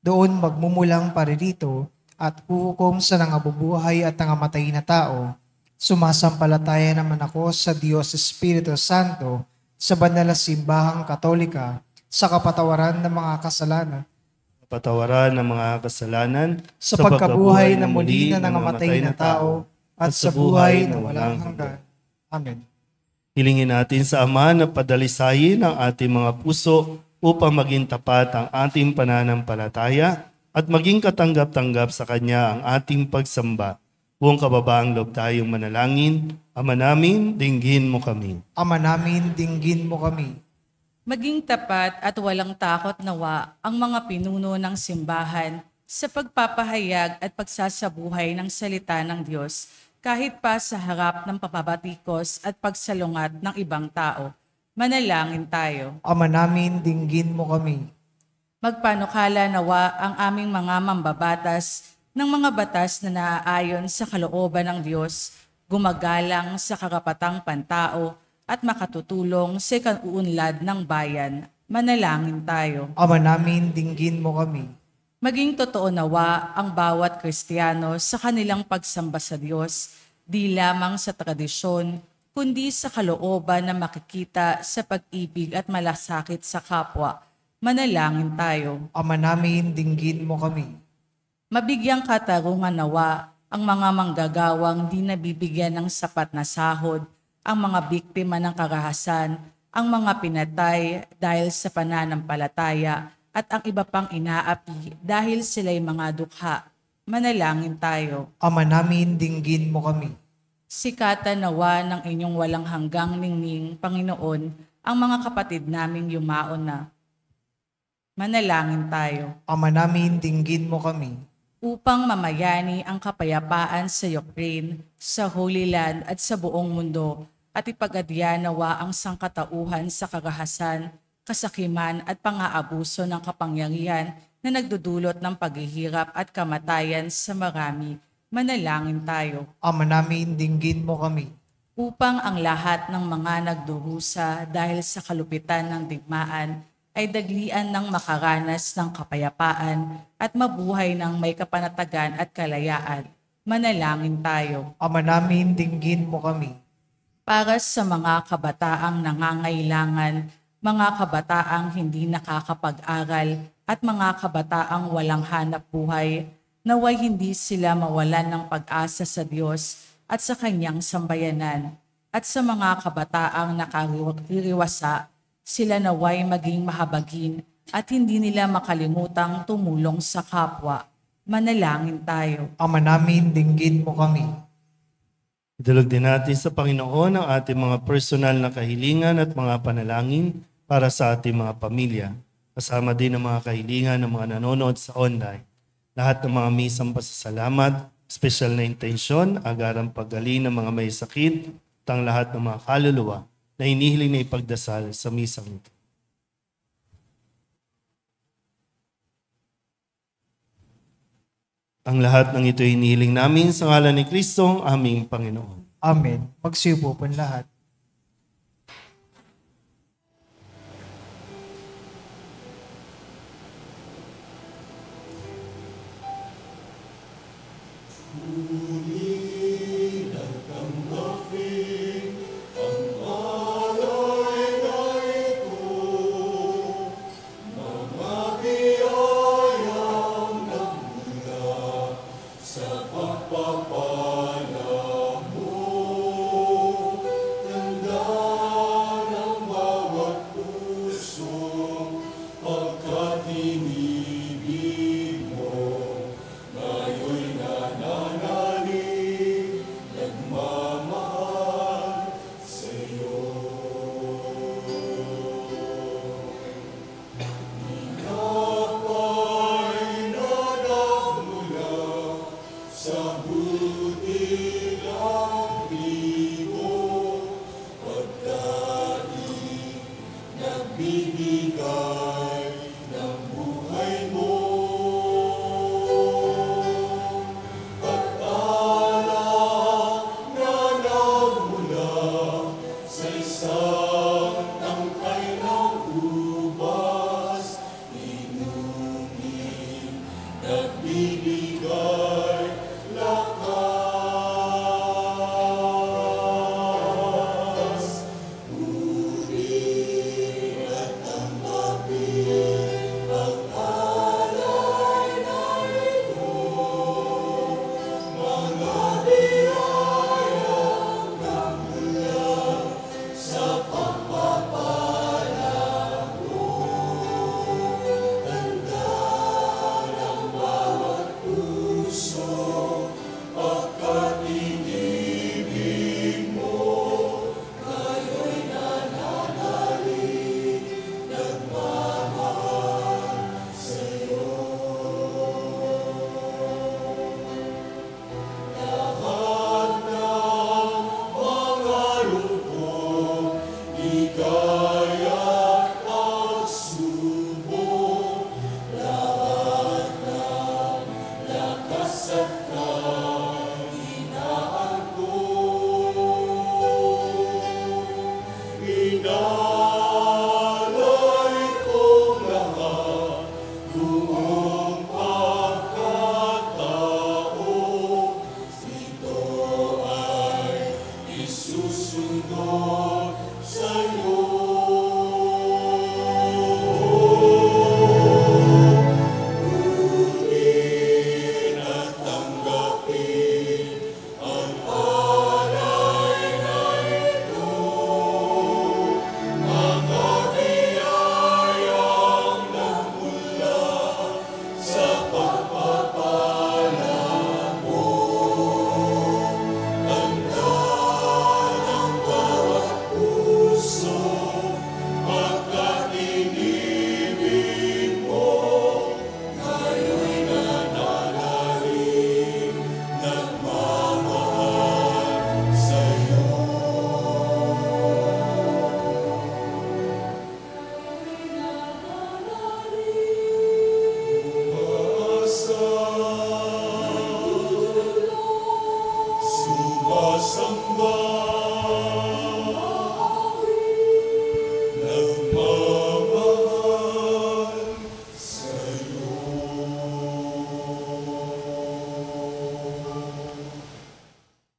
Doon magmumulang paririto at huhukom sa nangabubuhay at nangamatay na tao. Sumasampalataya naman ako sa Diyos Espiritu Santo, sa banal na simbahang katolika, sa kapatawaran ng mga kasalanan, patawaran ng mga kasalanan, sa pagkabuhay na muli na nangamatay na tao, at sa buhay na walang hanggan. Amen. Hilingin natin sa Ama na padalisayin ang ating mga puso upang maging tapat ang ating pananampalataya at maging katanggap-tanggap sa Kanya ang ating pagsamba. Buong kababaang loob tayong manalangin. Ama namin, dinggin mo kami. Ama namin, dinggin mo kami. Maging tapat at walang takot nawa ang mga pinuno ng simbahan sa pagpapahayag at pagsasabuhay ng salita ng Diyos kahit pa sa harap ng pababatikos at pagsalungat ng ibang tao. Manalangin tayo. Ama namin, dinggin mo kami. Magpanukala nawa ang aming mga mambabatas ng mga batas na naaayon sa kalooban ng Diyos, gumagalang sa karapatang pantao at makatutulong sa kaunlad ng bayan. Manalangin tayo. Ama namin, dinggin mo kami. Maging totoo nawa ang bawat Kristiyano sa kanilang pagsamba sa Diyos, di lamang sa tradisyon, kundi sa kalooban na makikita sa pag-ibig at malasakit sa kapwa. Manalangin tayo. Ama namin, dinggin mo kami. Mabigyang katarungan nawa ang mga manggagawang di nabibigyan ng sapat na sahod, ang mga biktima ng karahasan, ang mga pinatay dahil sa pananampalataya, at ang iba pang inaapi dahil sila'y mga dukha. Manalangin tayo. Ama namin, dinggin mo kami. Sikatan nawa ng inyong walang hanggang ningning, Panginoon, ang mga kapatid naming yumaon na. Manalangin tayo. Ama namin, dinggin mo kami. Upang mamayani ang kapayapaan sa Ukraine, sa Holy Land at sa buong mundo, at ipag-adya nawa ang sangkatauhan sa karahasan, kasakiman at pang-aabuso ng kapangyarihan na nagdudulot ng paghihirap at kamatayan sa marami. Manalangin tayo. Ama namin, dinggin mo kami. Upang ang lahat ng mga nagdurusa dahil sa kalupitan ng digmaan ay daglian ng makaranas ng kapayapaan at mabuhay ng may kapanatagan at kalayaan. Manalangin tayo. Ama namin, dinggin mo kami. Para sa mga kabataang nangangailangan, mga kabataang hindi nakakapag-aral at mga kabataang walang hanap buhay, naway hindi sila mawalan ng pag-asa sa Diyos at sa kanyang sambayanan. At sa mga kabataang nakaririwasa, sila naway maging mahabagin at hindi nila makalimutang tumulong sa kapwa. Manalangin tayo. Ama namin, dinggin mo kami. Idulog din natin sa Panginoon ang ating mga personal na kahilingan at mga panalangin para sa ating mga pamilya. Kasama din ang mga kahilingan ng mga nanonood sa online. Lahat ng mga misang pasasalamat, special na intensyon, agarang paggaling ng mga may sakit, at ang lahat ng mga kaluluwa na hinihiling na ipagdasal sa misang ito. Ang lahat ng ito hinihiling namin sa ngalan ni Kristo, ang aming Panginoon. Amen. Magsiupo po lahat.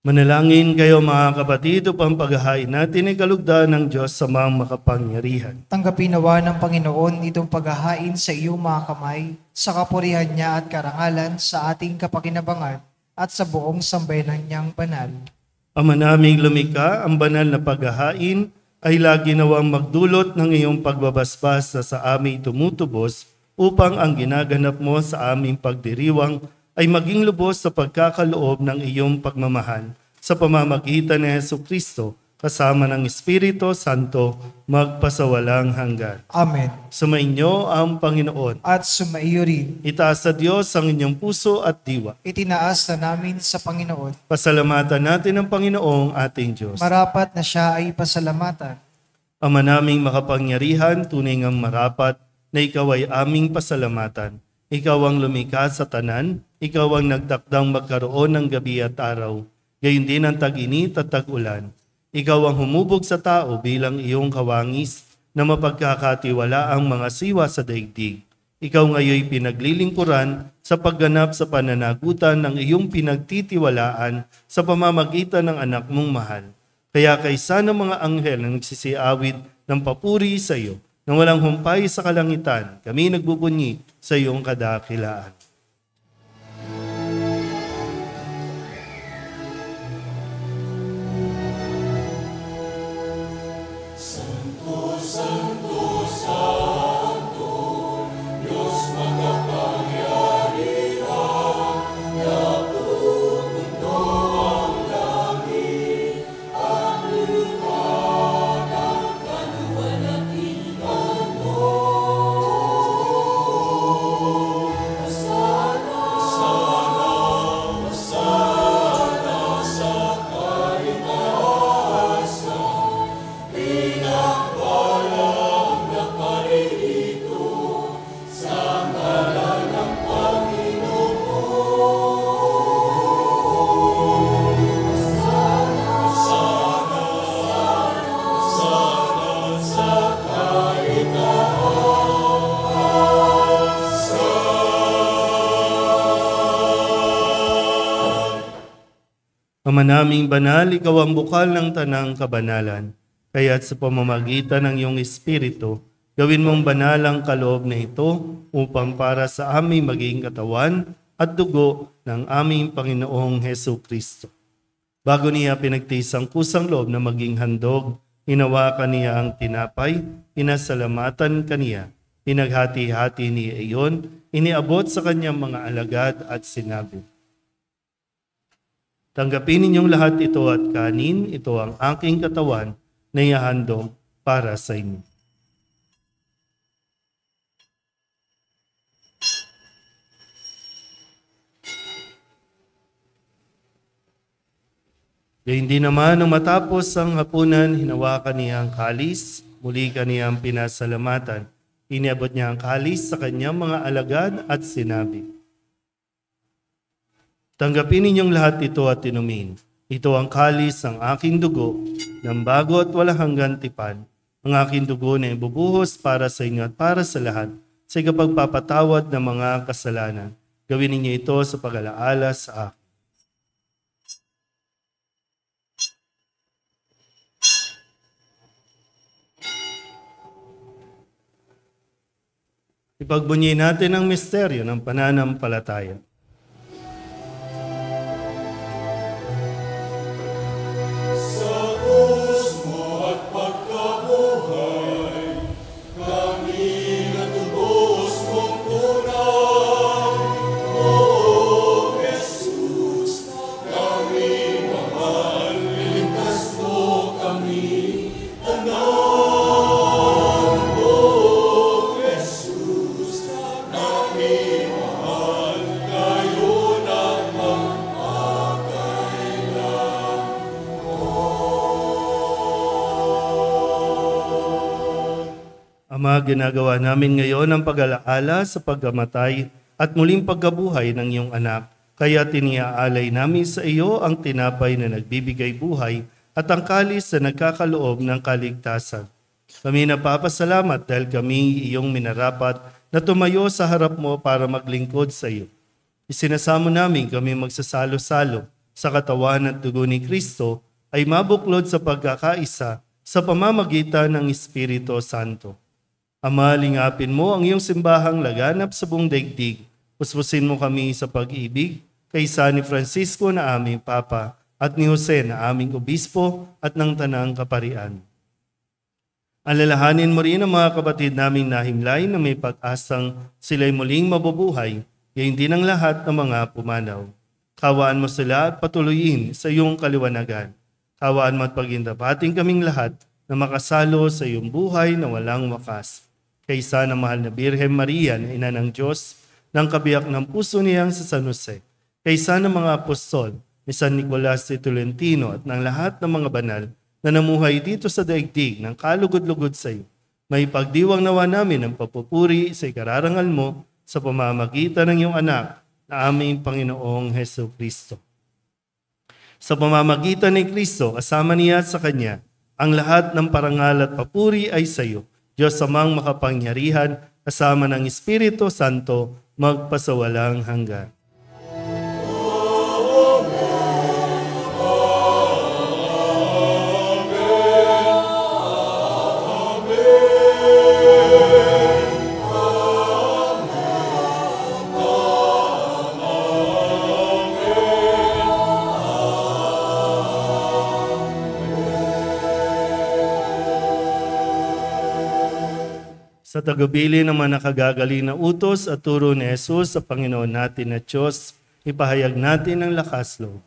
Manalangin kayo mga kapatid upang paghahain natin ay kalugdan ng Diyos sa mga makapangyarihan. Tanggapin nawa ng Panginoon itong paghahain sa iyong mga kamay, sa kapurihan niya at karangalan sa ating kapakinabangan at sa buong sambayanan niyang banal. Ama naming lumikha, ang banal na paghahain ay lagi nawang magdulot ng iyong pagbabasbas sa aming tumutubos upang ang ginaganap mo sa aming pagdiriwang ay maging lubos sa pagkakaloob ng iyong pagmamahal sa pamamagitan ni Jesucristo kasama ng Espiritu Santo magpasawalang hanggan. Amen. Sumainyo ang Panginoon. At sumaiyo rin, Itaas sa Diyos ang inyong puso at diwa. itinaas na namin sa Panginoon. Pasalamatan natin ang Panginoong ating Diyos. Marapat na siya ay pasalamatan. Ama naming makapangyarihan, tunay ngang marapat na ikaw ay aming pasalamatan. Ikaw ang lumikha sa tanan, ikaw ang nagtakdang magkaroon ng gabi at araw, gayon din ang tag-init at tag-ulan. Ikaw ang humubog sa tao bilang iyong kawangis na mapagkakatiwala ang mga siwa sa daigdig. Ikaw ngayoy pinaglilingkuran sa pagganap sa pananagutan ng iyong pinagtitiwalaan sa pamamagitan ng anak mong mahal. Kaya kaysa ng mga anghel na nagsisiawit ng papuri sa iyo, nang walang humpay sa kalangitan, kami nagbubunyi sa iyong kadakilaan. Ama naming banal, ikaw ang bukal ng tanang kabanalan. Kaya't sa pamamagitan ng iyong Espiritu, gawin mong banal ang kaloob na ito upang para sa aming maging katawan at dugo ng aming Panginoong Jesucristo. Bago niya pinagtiis ang kusang loob na maging handog, hinawakan niya ang tinapay, pinasalamatan kaniya, pinaghati-hati niya iyon, iniabot sa kanyang mga alagad at sinabi, tanggapin ninyong lahat ito at kanin, ito ang aking katawan na ihahandog para sa inyo. Gayun din naman, nung matapos ang hapunan, hinawakan niya ang kalis, muli kaniyang pinasalamatan. Iniabot niya ang kalis sa kanyang mga alagad at sinabi, tanggapin ninyong lahat ito at inumin. Ito ang kalis ng aking dugo, ng bago at walang hanggan tipan. Ang aking dugo na ibubuhos para sa inyo at para sa lahat, sa ikapagpapatawad ng mga kasalanan. Gawin ninyo ito sa pag-alaala sa akin. Ipagbunyi natin ang misteryo ng pananampalataya. Ama, ginagawa namin ngayon ang pag-alaala sa pagkamatay at muling pagkabuhay ng iyong anak. Kaya tiniaalay namin sa iyo ang tinapay na nagbibigay buhay at ang kalis na nagkakaloob ng kaligtasan. Kami napapasalamat dahil kami iyong minarapat na tumayo sa harap mo para maglingkod sa iyo. Isinasamo namin kami magsasalo-salo sa katawan at dugo ni Kristo ay mabuklod sa pagkakaisa sa pamamagitan ng Espiritu Santo. Ama, lingapin mo ang iyong simbahang laganap sa buong daigdig. Puspusin mo kami sa pag-ibig kaysa ni Francisco na aming Papa at ni Jose na aming Obispo at ng Tanang Kaparian. Alalahanin mo rin ang mga kapatid naming nahimlay na may pag-asang sila'y muling mabubuhay, gayon din ang lahat ng mga pumanaw. Kawaan mo sila at patuloyin sa iyong kaliwanagan. Kawaan mo at pagindapating kaming lahat na makasalo sa iyong buhay na walang wakas. Kaysa ng mahal na Birhen Maria na ina ng Diyos, ng kabiyak ng puso niyang sa San Jose, kaysa ng mga apostol, ni San Nicolas de Tolentino at ng lahat ng mga banal na namuhay dito sa daigdig ng kalugod-lugod sa iyo, may pagdiwang nawa namin ang papupuri sa ikararangal mo sa pamamagitan ng iyong anak na aming Panginoong Hesus Kristo. Sa pamamagitan ni Kristo, kasama niya at sa Kanya, ang lahat ng parangal at papuri ay sa iyo, Diyos amang makapangyarihan, kasama ng Espiritu Santo, magpasawalang hanggan. Sa tagubilin ng mga nakagagaling na utos at turo ni Jesus sa Panginoon natin na Diyos, ipahayag natin ang lakas loob.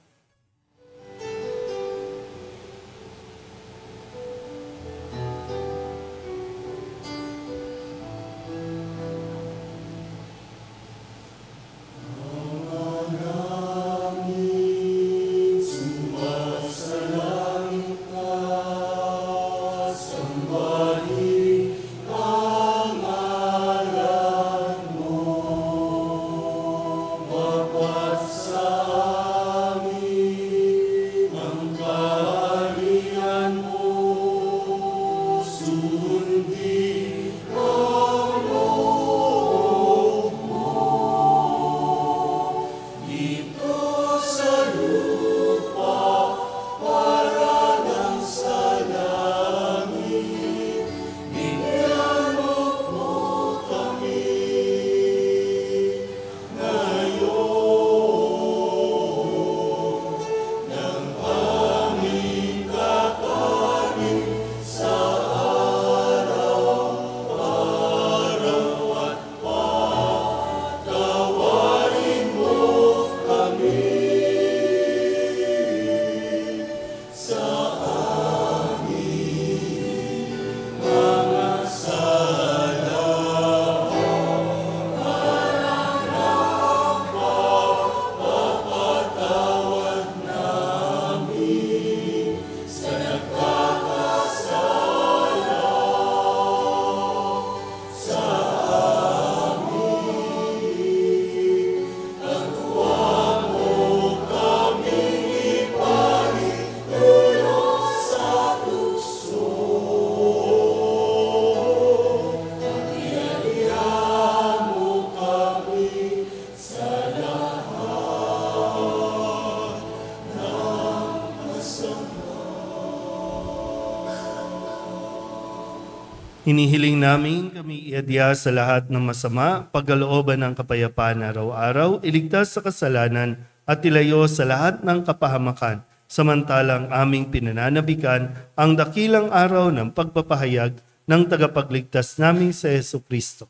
Hinihiling namin kami iadya sa lahat ng masama, pagkalooban ng kapayapaan araw-araw, iligtas sa kasalanan at ilayo sa lahat ng kapahamakan, samantalang aming pinananabikan ang dakilang araw ng pagpapahayag ng tagapagligtas naming si Jesucristo.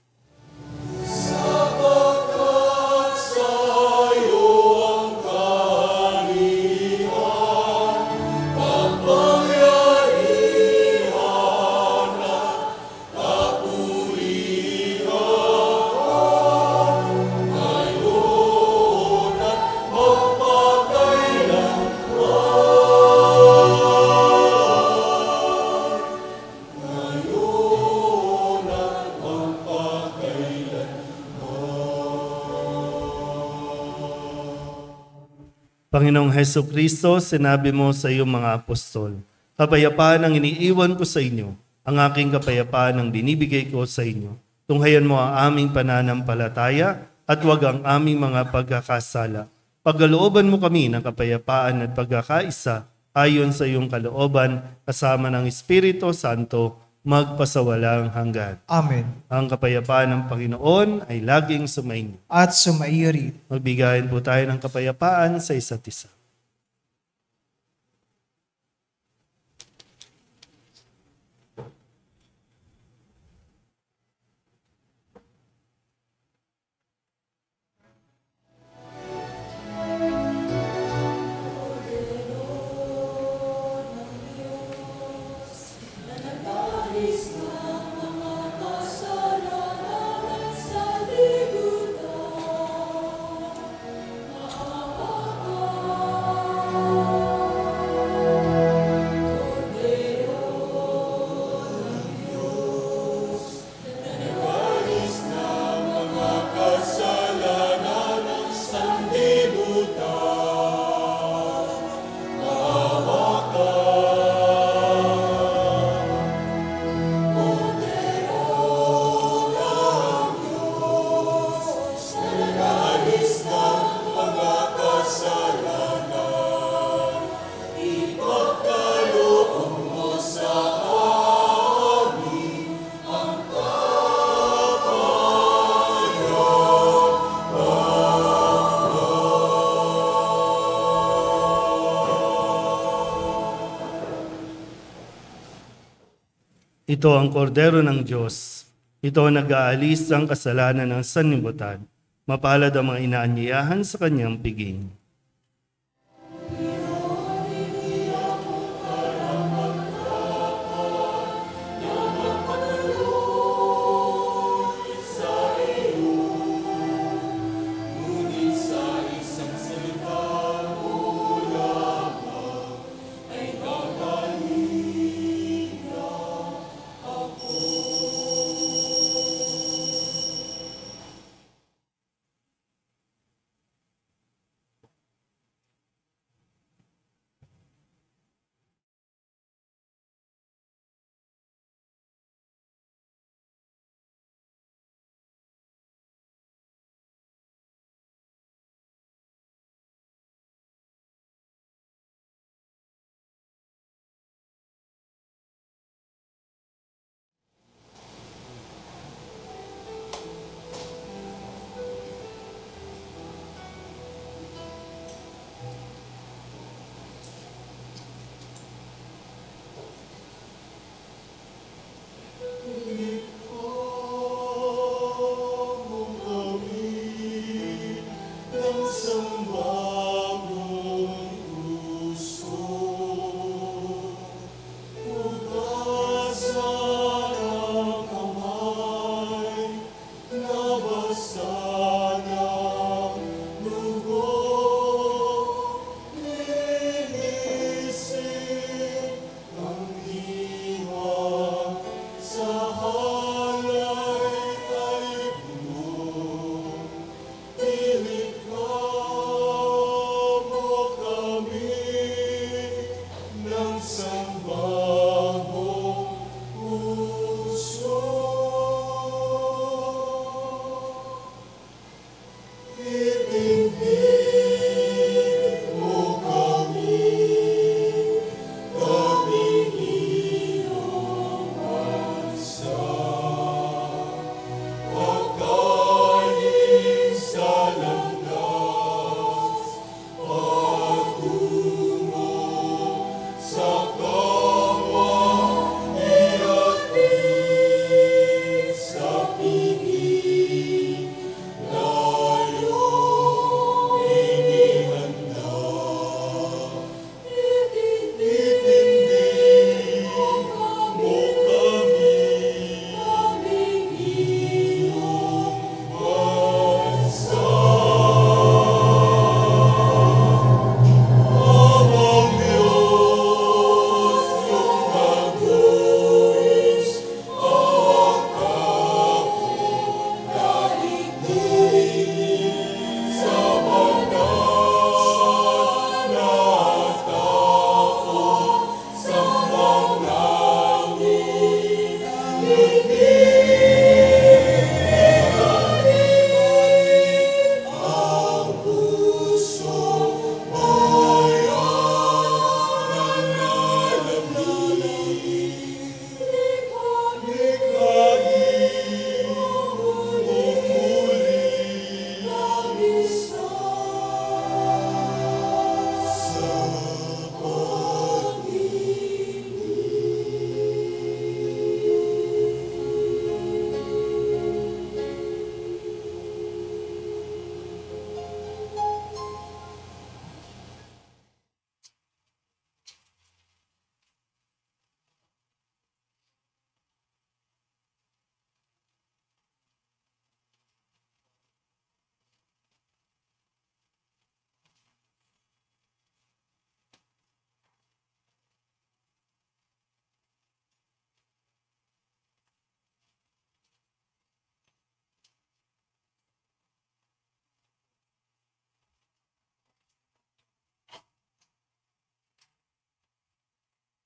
Sapagkat sa'yo ang kaharian, kapangyarihan at kapurihan, ngayon at magpakailanman. Ngayon at Panginoong Jesucristo, sinabi mo sa iyong mga apostol, kapayapaan ang iniiwan ko sa inyo, ang aking kapayapaan ang binibigay ko sa inyo. Tunghayan mo ang aming pananampalataya at huwag ang aming mga pagkakasala. Pagkalooban mo kami ng kapayapaan at pagkakaisa ayon sa iyong kalooban kasama ng Espiritu Santo magpasawalang hanggan. Amen. Ang kapayapaan ng Panginoon ay laging sumainyo. At sumaiyo rin. Magbigayin po tayo ng kapayapaan sa isa't isa. Ito ang kordero ng Diyos. Ito ang nag-aalis ng kasalanan ng sanlibutan. Mapalad ang mga inaanyayahan sa kanyang piging. Puso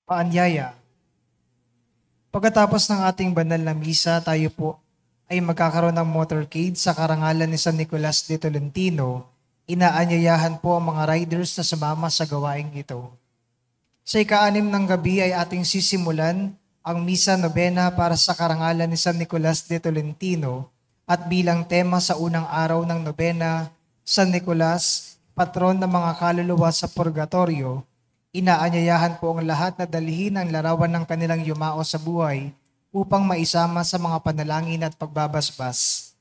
Paanyaya. Pagkatapos ng ating banal na misa, tayo po ay magkakaroon ng motorcade sa karangalan ni San Nicolas de Tolentino. Inaanyayahan po ang mga riders na sumama sa gawaing ito. Sa ika-6 ng gabi ay ating sisimulan ang Misa Nobena para sa karangalan ni San Nicolas de Tolentino at bilang tema sa unang araw ng Nobena, San Nicolas, patron ng mga kaluluwa sa purgatorio, inaanyayahan po ang lahat na dalhin ang larawan ng kanilang yumao sa buhay upang maisama sa mga panalangin at pagbabasbas.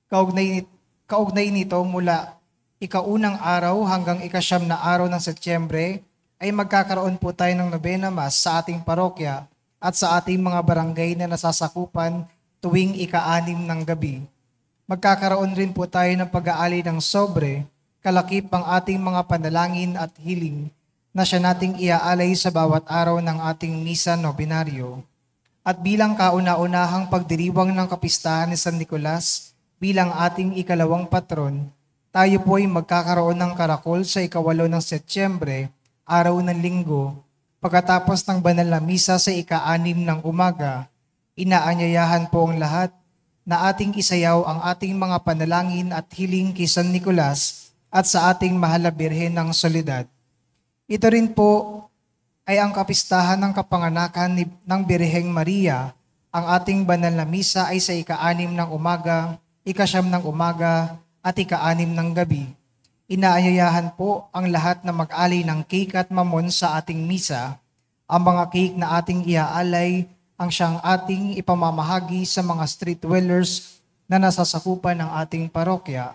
Kaugnay nito mula ika-unang araw hanggang ika-9 na araw ng Setyembre ay magkakaroon po tayo ng Nobena Mass sa ating parokya at sa ating mga barangay na nasasakupan tuwing ika-6 ng gabi. Magkakaroon rin po tayo ng pag-aali ng sobre, kalakip ang ating mga panalangin at hiling na siya nating iaalay sa bawat araw ng ating Misa Nobenaryo. At bilang kauna-unahang pagdiriwang ng kapistahan ni San Nicolas bilang ating ikalawang patron, tayo po ay magkakaroon ng karakol sa ika-8 ng Setyembre, araw ng linggo. Pagkatapos ng banal na misa sa ika-6 ng umaga, inaanyayahan po ang lahat na ating isayaw ang ating mga panalangin at hiling kay San Nicolas at sa ating mahal na Birhen ng Soledad. Ito rin po ay ang kapistahan ng kapanganakan ng Birheng Maria. Ang ating banal na misa ay sa ika-6 ng umaga, ika-9 ng umaga, at ika-6 ng gabi. Inaanyayahan po ang lahat na mag-alay ng cake at mamon sa ating misa. Ang mga cake na ating iaalay ang siyang ating ipamamahagi sa mga street dwellers na nasasakupan ng ating parokya.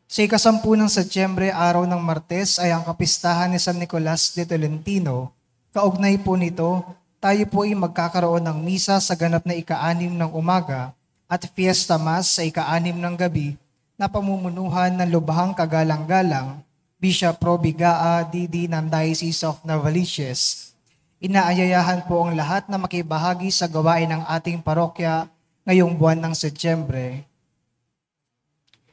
Sa ika-10 ng Setyembre, araw ng Martes, ay ang kapistahan ni San Nicolas de Tolentino. Kaugnay po nito, tayo po ay magkakaroon ng misa sa ganap na ika-6 ng umaga at Fiesta Mass sa ika-6 ng gabi na pamumunuhan ng lubhang kagalang-galang Bishop Probigaa D.D. ng Diocese of Novaliches. Inaanyayahan po ang lahat na makibahagi sa gawain ng ating parokya ngayong buwan ng Setyembre.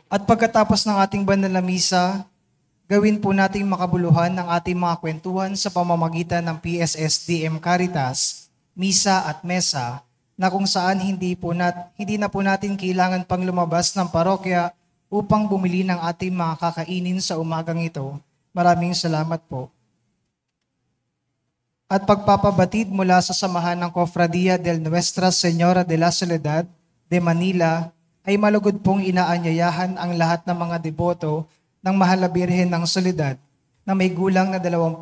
At pagkatapos ng ating banal na misa, gawin po nating makabuluhan ang ating mga kwentuhan sa pamamagitan ng PSSDM Caritas, Misa at Mesa, na kung saan hindi na po natin kailangan pang lumabas ng parokya upang bumili ng ating mga kakainin sa umagang ito. Maraming salamat po. At pagpapabatid mula sa samahan ng Cofradia del Nuestra Señora de la Soledad de Manila, ay malugod pong inaanyayahan ang lahat ng mga deboto ng Mahal na Birhen ng Soledad na may gulang na 21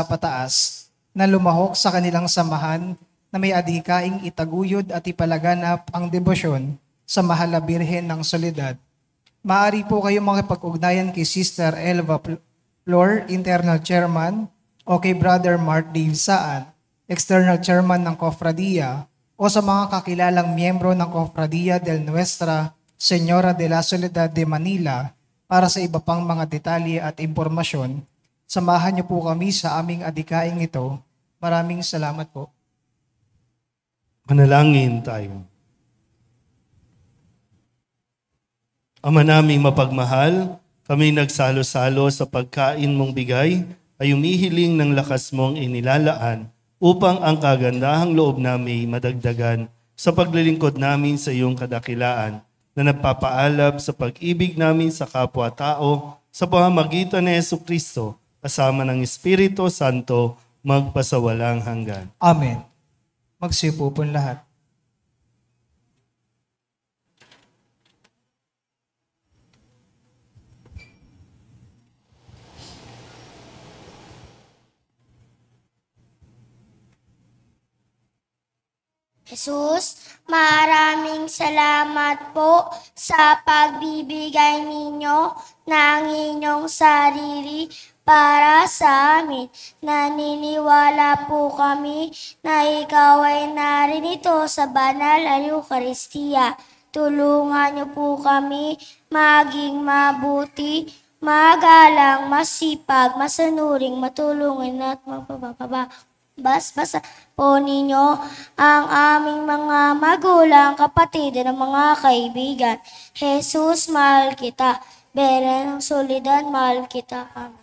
pataas na lumahok sa kanilang samahan na may adhikaing itaguyod at ipalaganap ang debosyon sa Mahal na Birhen ng Soledad. Maaari po kayo makipag-ugnayan kay Sister Elva Flor, Internal Chairman, o kay Brother Mark Dave Saan, External Chairman ng Cofradia, o sa mga kakilalang miyembro ng Cofradia del Nuestra Señora de la Soledad de Manila para sa iba pang mga detalye at impormasyon. Samahan niyo po kami sa aming adhikaing ito. Maraming salamat po. Manalangin tayo. Ama naming mapagmahal, kami nagsalo-salo sa pagkain mong bigay ay umihiling ng lakas mong inilalaan upang ang kagandahang loob namin madagdagan sa paglilingkod namin sa iyong kadakilaan na nagpapaalab sa pag-ibig namin sa kapwa-tao sa pamamagitan ni Jesucristo kasama ng Espiritu Santo magpasawalang hanggan. Amen. Magsiupo po lahat. Jesus, maraming salamat po sa pagbibigay ninyo ng inyong sarili para sa amin. Naniniwala po kami na ikaw ay narinito sa banal na Eucharistia. Tulungan niyo po kami maging mabuti, magalang, masipag, masanuring, matulungin at magpapababa. Basa po ninyo ang aming mga magulang, kapatid at mga kaibigan. Jesus, mahal kita. Birhen ng Soledad, mahal kita. Amen.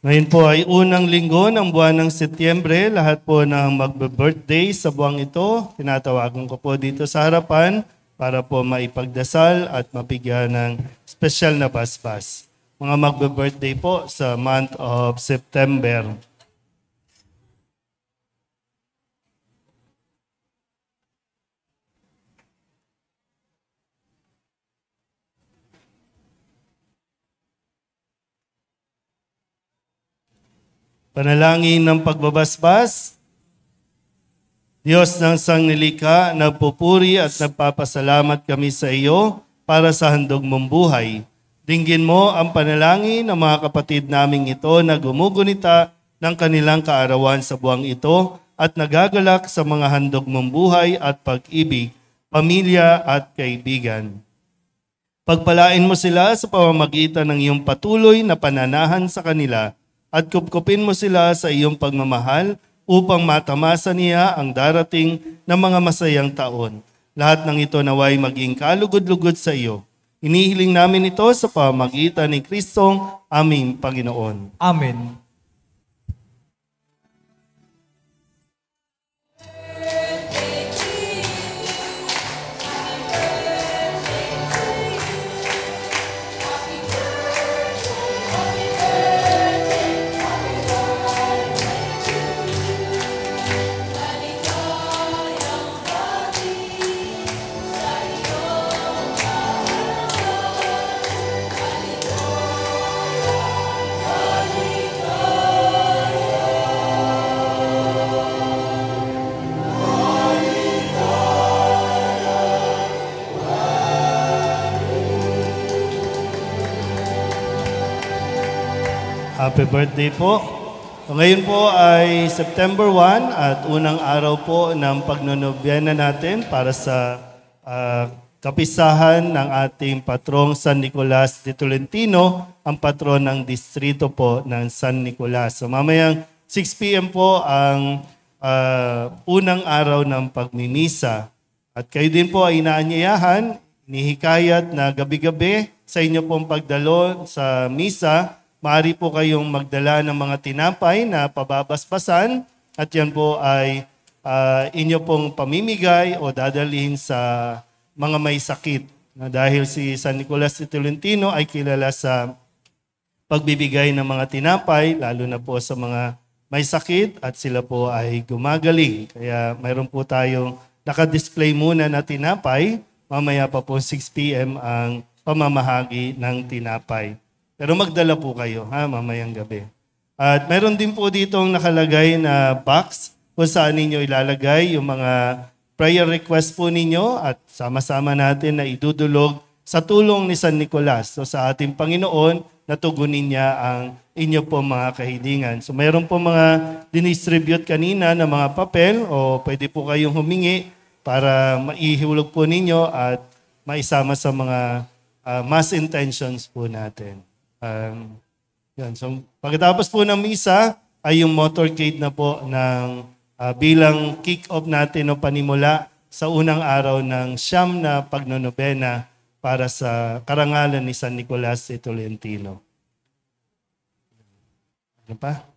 Ngayon po ay unang linggo ng buwan ng Setyembre. Lahat po ng magbe-birthday sa buwang ito, tinatawagan ko po dito sa harapan para po maipagdasal at mabigyan ng special na basbas. Mga magbe-birthday po sa month of September. Panalangin ng pagbabasbas. Diyos ng Sanglilikha, nagpupuri at nagpapasalamat kami sa iyo para sa handog mong buhay. Dinggin mo ang panalangin ng mga kapatid naming ito na gumugunita ng kanilang kaarawan sa buwang ito at nagagalak sa mga handog mong buhay at pag-ibig, pamilya at kaibigan. Pagpalain mo sila sa pamamagitan ng iyong patuloy na pananahan sa kanila at kupkupin mo sila sa iyong pagmamahal upang matamasa niya ang darating na mga masayang taon. Lahat ng ito naway maging kalugod-lugod sa iyo. Inihiling namin ito sa pamamagitan ni Kristong aming Panginoon. Amen. Happy birthday po. Ngayon po ay September 1 at unang araw po ng pagnonobyena natin para sa kapisahan ng ating patrong San Nicolas de Tolentino, ang patron ng distrito po ng San Nicolas. So mamayang 6 p.m. po ang unang araw ng pagmimisa. At kayo din po ay inaanyayahan, inihikayat na gabi-gabi sa inyo pong pagdalo sa misa. Maaari po kayong magdala ng mga tinapay na pababasbasan at yan po ay inyo pong pamimigay o dadalhin sa mga may sakit. Dahil si San Nicolas de Tolentino ay kilala sa pagbibigay ng mga tinapay, lalo na po sa mga may sakit at sila po ay gumagaling. Kaya mayroon po tayong nakadisplay muna na tinapay. Mamaya pa po 6 p.m. ang pamamahagi ng tinapay. Pero magdala po kayo, mamayang gabi. At meron din po ditong nakalagay na box kung saan ninyo ilalagay yung mga prayer request po ninyo at sama-sama natin na idudulog sa tulong ni San Nicolas. So sa ating Panginoon, natugunin niya ang inyo po mga kahilingan. So mayroon po mga dinistribute kanina na mga papel o pwede po kayong humingi para maihulog po ninyo at maisama sa mga mass intentions po natin. Yan. So, pagkatapos po ng misa ay yung motorcade na po ng bilang kick-off natin o panimula sa unang araw ng siyam na pagnonobena para sa karangalan ni San Nicolas de Tolentino. Ano pa?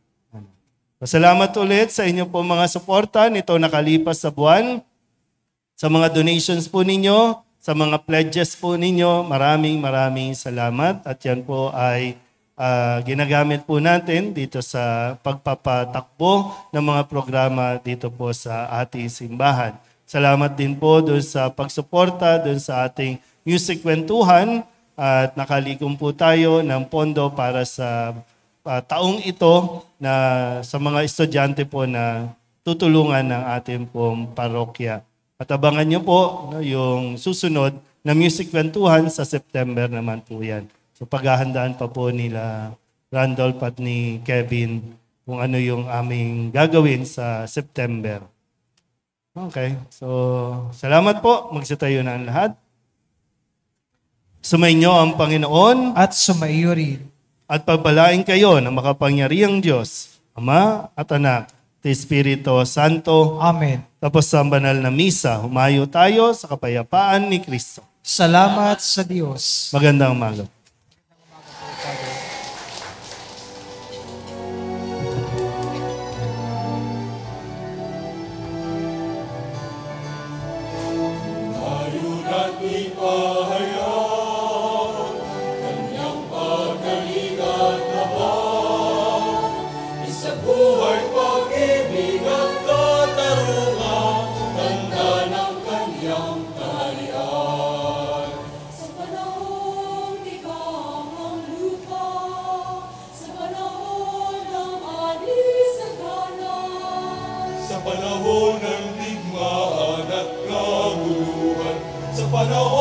Salamat ulit sa inyo po mga suporta nito nakalipas sa buwan, sa mga donations po ninyo, sa mga pledges po ninyo, maraming salamat. At yan po ay ginagamit po natin dito sa pagpapatakbo ng mga programa dito po sa ating simbahan. Salamat din po doon sa pagsuporta doon sa ating Music Kwentuhan at nakalikom po tayo ng pondo para sa taong ito na sa mga estudyante po na tutulungan ng ating pong parokya. At abangan niyo po yung susunod na Music Kwentuhan sa September naman po yan. So paghahandaan pa po nila Randolph at ni Kevin kung ano yung aming gagawin sa September. Okay, so salamat po. Magsitayo na ang lahat. Sumainyo ang Panginoon At sumaiyo rin. at pagpalain kayo ng makapangyarihang Diyos, Ama at Anak, at Espiritu Santo. Amen. Tapos sa banal na misa, humayo tayo sa kapayapaan ni Kristo. Salamat sa Diyos. Magandang umaga. Ayuna't ipahayag kanyang pagkaling at tabang, isang buhay pag-ibig at katarungan, tanda ng kanyang kaharian. Sa panahong tigang ang lupa, sa panahon ng anisaganan, Sa panahon ng digmaan at kaguluhan, sa panahon